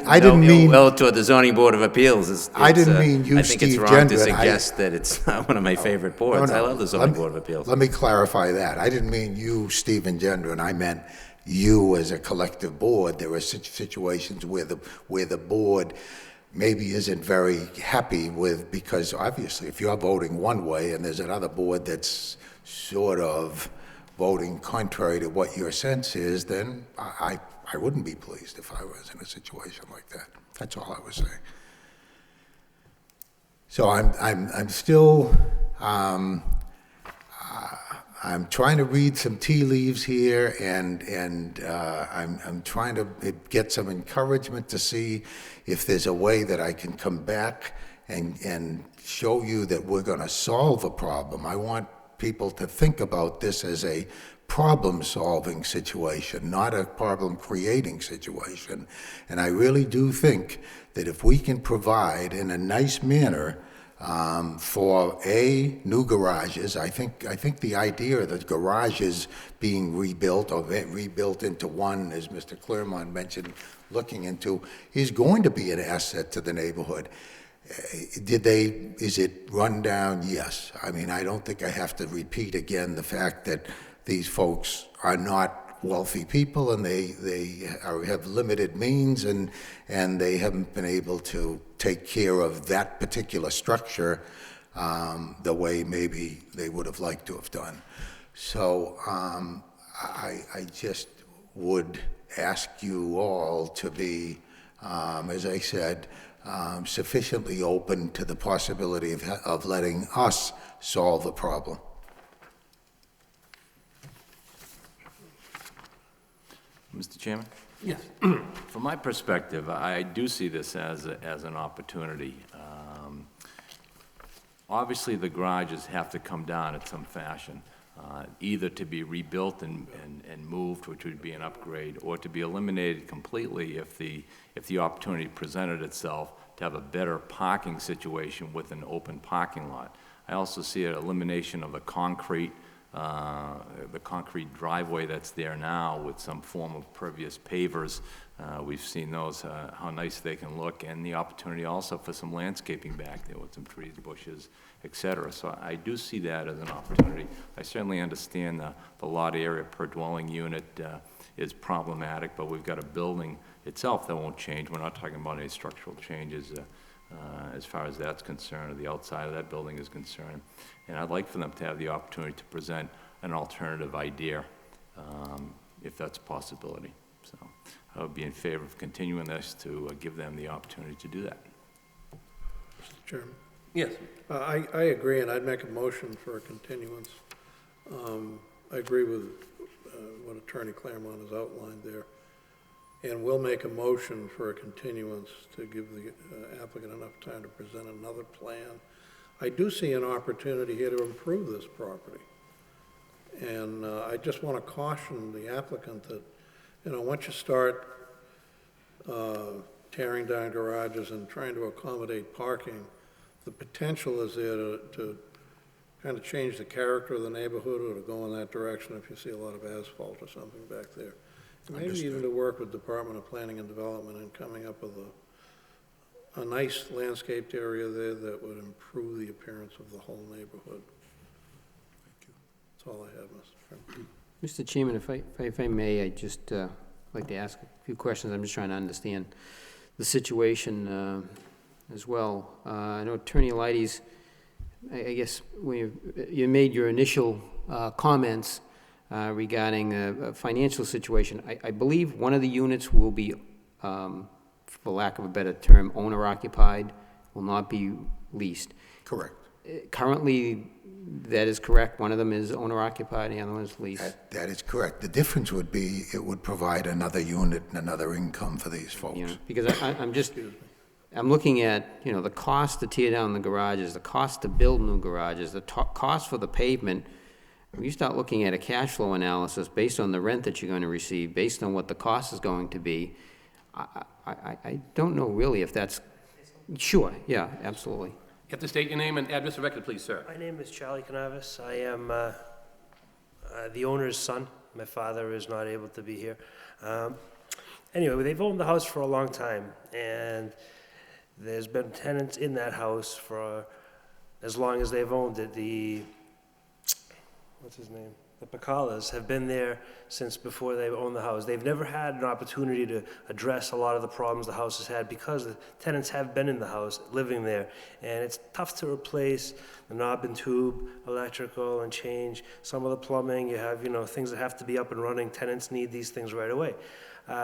I didn't mean. Well, toward the zoning board of appeals. I didn't mean you, I think it's Steve wrong to Gendron. suggest that it's not one of my favorite boards. No, I love the zoning board of appeals. Let me clarify that. I didn't mean you, Stephen Gendron. I meant you as a collective board. There are situations where the board maybe isn't very happy with, because obviously if you're voting one way and there's another board that's sort of voting contrary to what your sense is, then I wouldn't be pleased if I was in a situation like that. That's all I was saying. So I'm still I'm trying to read some tea leaves here, and I'm trying to get some encouragement to see if there's a way that I can come back and show you that we're going to solve a problem. I want people to think about this as a problem-solving situation, not a problem-creating situation. And I really do think that if we can provide in a nice manner for new garages, I think the idea that garages being rebuilt or rebuilt into one, as Mr. Claremont mentioned, looking into, is going to be an asset to the neighborhood. Is it run down? Yes. I mean, I don't think I have to repeat again the fact that these folks are not wealthy people and have limited means and they haven't been able to take care of that particular structure the way maybe they would have liked to have done. So I just would ask you all to be, as I said, sufficiently open to the possibility of letting us solve the problem. Mr. Chairman? Yes. From my perspective, I do see this as an opportunity. Obviously, the garages have to come down in some fashion, either to be rebuilt and moved, which would be an upgrade, or to be eliminated completely if the opportunity presented itself to have a better parking situation with an open parking lot. I also see an elimination of the concrete driveway that's there now with some form of pervious pavers. We've seen those, how nice they can look, and the opportunity also for some landscaping back there with some trees, bushes, et cetera. So I do see that as an opportunity. I certainly understand the lot area per dwelling unit is problematic, but we've got a building itself that won't change. We're not talking about any structural changes as far as that's concerned, or the outside of that building is concerned. And I'd like for them to have the opportunity to present an alternative idea, if that's a possibility. So I would be in favor of continuing this to give them the opportunity to do that. Mr. Chairman. Yes. I agree, and I'd make a motion for a continuance. I agree with what Attorney Claremont has outlined there. And we'll make a motion for a continuance to give the applicant enough time to present another plan. I do see an opportunity here to improve this property. And I just want to caution the applicant that, once you start tearing down garages and trying to accommodate parking, the potential is there to kind of change the character of the neighborhood or to go in that direction if you see a lot of asphalt or something back there. Maybe Understood. even to work with Department of Planning and Development and coming up with a nice landscaped area there that would improve the appearance of the whole neighborhood. Thank you. That's all I have, Mr. Chairman. Mr. Chairman, if I may, I'd just like to ask a few questions. I'm just trying to understand the situation as well. I know Attorney Leidy's, I guess, when you made your initial comments regarding a financial situation, I believe one of the units will be, for lack of a better term, owner-occupied, will not be leased. Correct. Currently, that is correct. One of them is owner-occupied, and the other one is leased. That is correct. The difference would be it would provide another unit and another income for these folks. You know, because I'm looking at, the cost to tear down the garages, the cost to build new garages, the cost for the pavement. When you start looking at a cash flow analysis based on the rent that you're going to receive, based on what the cost is going to be, I don't know really if that's, sure, yeah, absolutely. You have to state your name and address for record, please, sir. My name is Charlie Canavis. I am the owner's son. My father is not able to be here. Anyway, they've owned the house for a long time, and there's been tenants in that house for as long as they've owned it. What's his name? The Picalas have been there since before they owned the house. They've never had an opportunity to address a lot of the problems the house has had because the tenants have been in the house, living there. And it's tough to replace the knob and tube, electrical, and change some of the plumbing. You have, things that have to be up and running. Tenants need these things right away.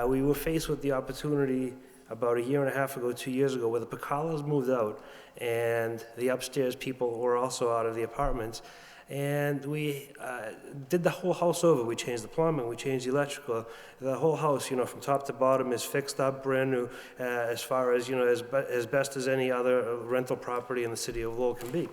We were faced with the opportunity about a year and a half ago, 2 years ago, where the Picalas moved out and the upstairs people were also out of the apartments. And we did the whole house over. We changed the plumbing, we changed the electrical. The whole house, from top to bottom is fixed up, brand new, as far as, as best as any other rental property in the city of Lowell can be.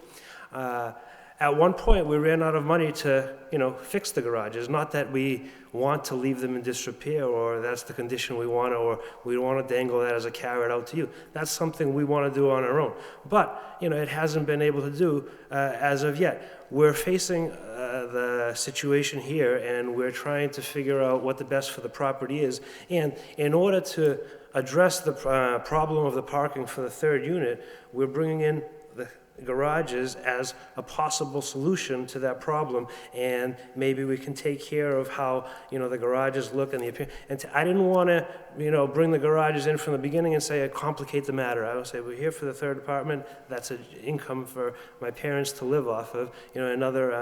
At one point, we ran out of money to, fix the garages. Not that we want to leave them in disrepair, or that's the condition we want, or we want to dangle that as a carrot out to you. That's something we want to do on our own. But, it hasn't been able to do as of yet. We're facing the situation here, and we're trying to figure out what the best for the property is. And in order to address the problem of the parking for the third unit, we're bringing in the garages as a possible solution to that problem, and maybe we can take care of how, the garages look and the appearance. And I didn't want to, bring the garages in from the beginning and say, complicate the matter. I would say, we're here for the third apartment. That's an income for my parents to live off of. Another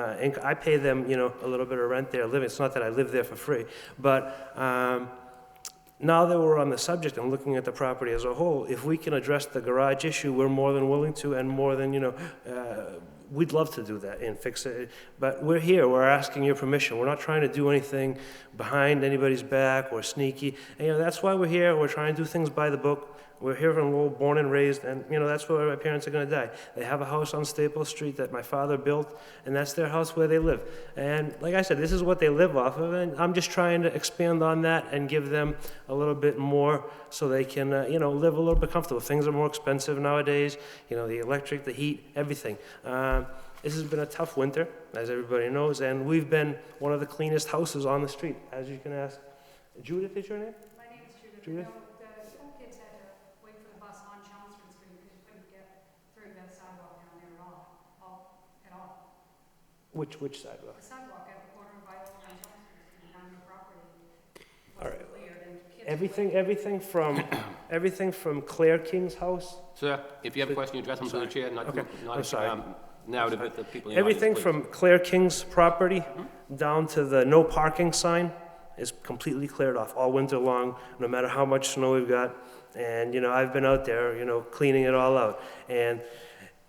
I pay them, a little bit of rent there living. It's not that I live there for free, but now that we're on the subject and looking at the property as a whole, if we can address the garage issue, we're more than willing to, and more than, we'd love to do that and fix it. But we're here, we're asking your permission. We're not trying to do anything behind anybody's back or sneaky. And, that's why we're here. We're trying to do things by the book. We're here from Lowell, born and raised, and, that's where my parents are going to die. They have a house on Staples Street that my father built, and that's their house where they live. And like I said, this is what they live off of, and I'm just trying to expand on that and give them a little bit more so they can, live a little bit comfortable. Things are more expensive nowadays, the electric, the heat, everything. This has been a tough winter, as everybody knows, and we've been one of the cleanest houses on the street, as you can ask. Judith is your name? My name is Judith. Judith? The school kids had to wait for the bus on Chelmsford Street because you couldn't get through that sidewalk down there at all. Which sidewalk? The sidewalk at the corner of Viola and Chelmsford Street on your property All right. wasn't cleared, and kids Everything from Claire King's house. Sir, if you have a question, you address them to the chair, not, Okay, I'm sorry. narrative with the people in the audience, Everything please. from Claire King's property down to the no parking sign is completely cleared off all winter long, no matter how much snow we've got. And, I've been out there, cleaning it all out. And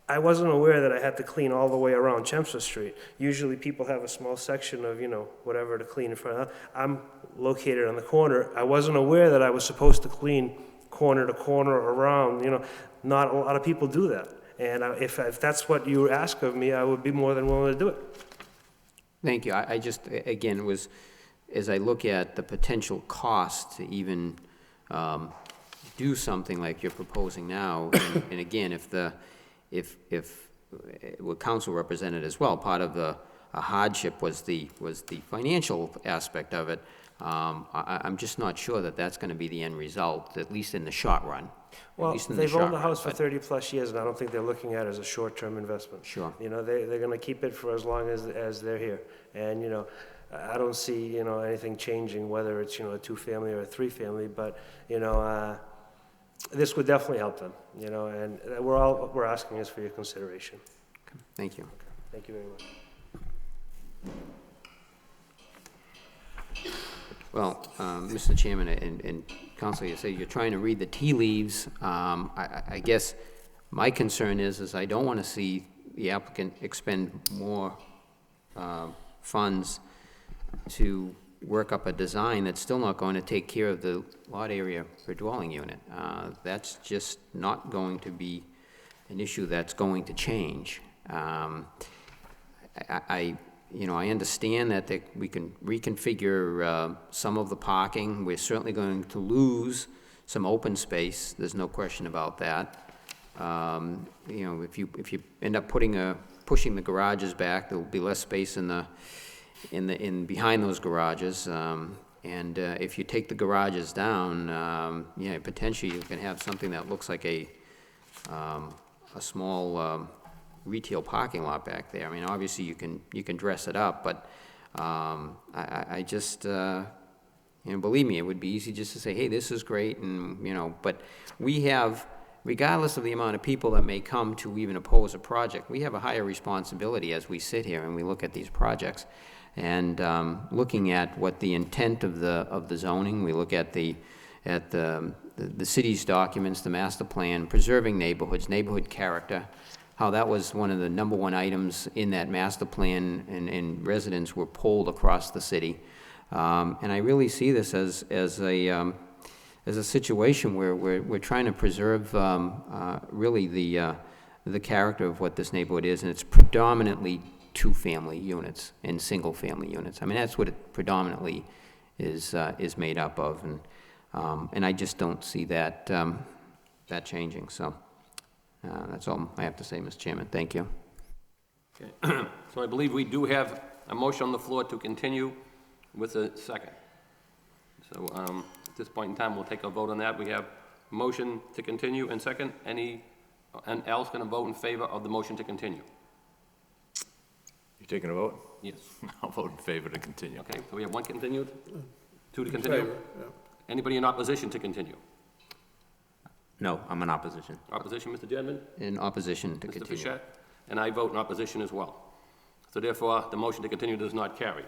I wasn't aware that I had to clean all the way around Chelmsford Street. Usually people have a small section of, whatever to clean in front of. I'm located on the corner. I wasn't aware that I was supposed to clean corner to corner around, not a lot of people do that. And if that's what you ask of me, I would be more than willing to do it. Thank you. I just, again, was, as I look at the potential cost to even do something like you're proposing now, and again, if what council represented as well, part of a hardship was the financial aspect of it. I'm just not sure that that's going to be the end result, at least in the short run. Well, they've they've owned the house for 30-plus years, and I don't think they're looking at it as a short-term investment. Sure. They're going to keep it for as long as they're here. And, I don't see, anything changing, whether it's, a two-family or a three-family, but, this would definitely help them, and we're asking is for your consideration. Okay. Thank you. Thank you very much. Well, Mr. Chairman and Council, you say you're trying to read the tea leaves. I guess my concern is I don't want to see the applicant expend more funds to work up a design that's still not going to take care of the lot area per dwelling unit. That's just not going to be an issue that's going to change. I understand that we can reconfigure some of the parking. We're certainly going to lose some open space. There's no question about that. If you end up pushing the garages back, there will be less space behind those garages. And if you take the garages down, potentially you can have something that looks like a small retail parking lot back there. I mean, obviously you can dress it up, but I just, believe me, it would be easy just to say, hey, this is great, and, but we have, regardless of the amount of people that may come to even oppose a project, we have a higher responsibility as we sit here and we look at these projects. And looking at what the intent of the zoning, we look at the city's documents, the master plan, preserving neighborhoods, neighborhood character, how that was one of the #1 items in that master plan, and residents were polled across the city. And I really see this as a situation where we're trying to preserve really the the character of what this neighborhood is, and it's predominantly two-family units and single-family units. I mean, that's what it predominantly is made up of, and I just don't see that, that changing, so that's all I have to say, Mr. Chairman. Thank you. Okay. So I believe we do have a motion on the floor to continue with a second. So at this point in time, we'll take a vote on that. We have a motion to continue and second. Anyone else going to vote in favor of the motion to continue? You taking a vote? Yes. I'll vote in favor to continue. Okay, so we have one continued, two to In continue. favor, yeah. Anybody in opposition to continue? No, I'm in opposition. Opposition, Mr. Gedman? In opposition to Mr. continue. Fischett? And I vote in opposition as well. So therefore, the motion to continue does not carry.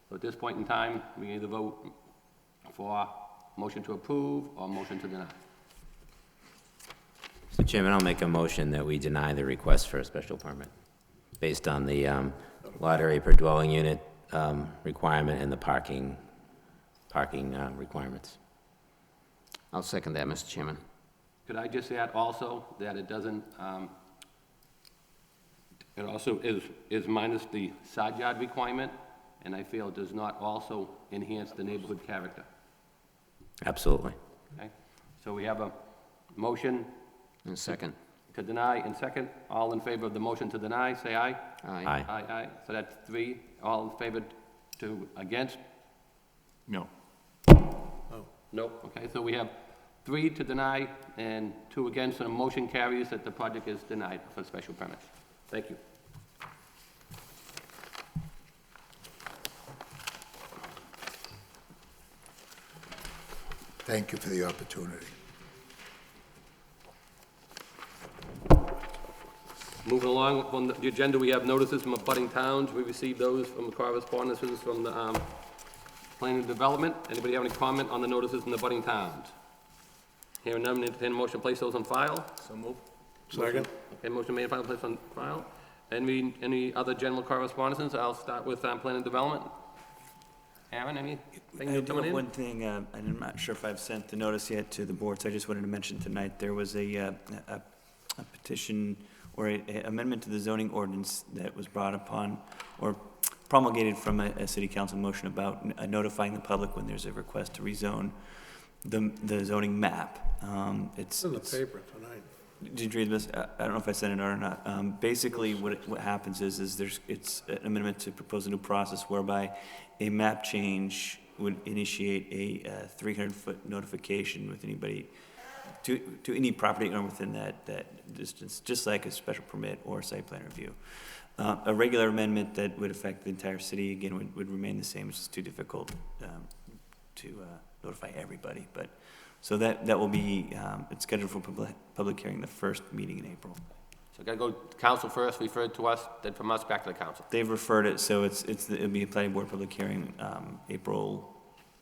So at this point in time, we either vote for motion to approve or motion to deny. Mr. Chairman, I'll make a motion that we deny the request for a special permit based on the lot area per dwelling unit requirement and the parking requirements. I'll second that, Mr. Chairman. Could I just add also that it doesn't, it also is minus the side yard requirement, and I feel it does not also enhance the neighborhood character, Absolutely. okay? So we have a motion And second. to deny and second. All in favor of the motion to deny, say aye. Aye. Aye. Aye, aye. So that's 3. All in favor to against? No. No. Okay, so we have 3 to deny and 2 against, and a motion carries that the project is denied for special permit. Thank you. Thank you for the opportunity. Moving along on the agenda, we have notices from abutting towns. We received those from correspondences from the planning and development. Anybody have any comment on the notices from the abutting towns? Hearing none, entertain a motion to place those on file. So move. Second? Okay, motion made, final place on file. Any other general correspondences? I'll start with planning and development. Aaron, anything I new do coming have in? one thing, and I'm not sure if I've sent the notice yet to the board, so I just wanted to mention tonight, there was a petition or a amendment to the zoning ordinance that was brought upon or promulgated from a city council motion about notifying the public when there's a request to rezone the zoning map. It's in the paper tonight. Did you read this? I don't know if I sent it out or not. Basically, what happens is it's an amendment to propose a new process whereby a map change would initiate a 300-foot notification with anybody, to any property owner within that distance, just like a special permit or site plan review. A regular amendment that would affect the entire city, again, would remain the same. It's just too difficult to notify everybody, but. So that will be, it's scheduled for public hearing the first meeting in April. So gotta go to council first, referred to us, then from us back to the council. They've referred it, so it'll be a planning board public hearing, April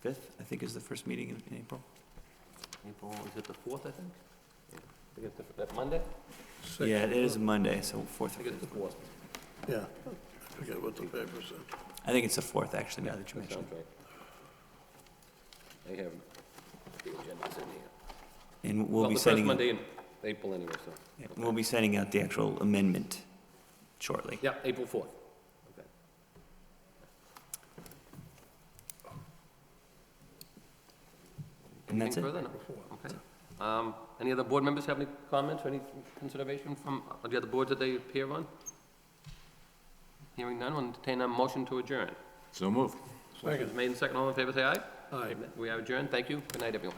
5th, I think is the first meeting in April. April, is it the 4th, I think? I think it's that Monday? Yeah, it is a Monday, so 4th. I think it's the 4th. Yeah, I forget what the paper said. I think it's the 4th, actually, now that you That mention sounds right. I have the agendas in here. it. And Well, we'll be the first sending, Monday in April anyway, so. yeah, we'll be sending out the actual amendment shortly. Yeah, April 4th. Okay. And that's Anything it. further? No? Okay. Any other board members have any comments or any consideration from the other boards that they appear on? Hearing none, we'll entertain a motion to adjourn. So move. Motion is made and second. All in favor, say aye. Aye. We are adjourned. Thank you. Good night, everyone.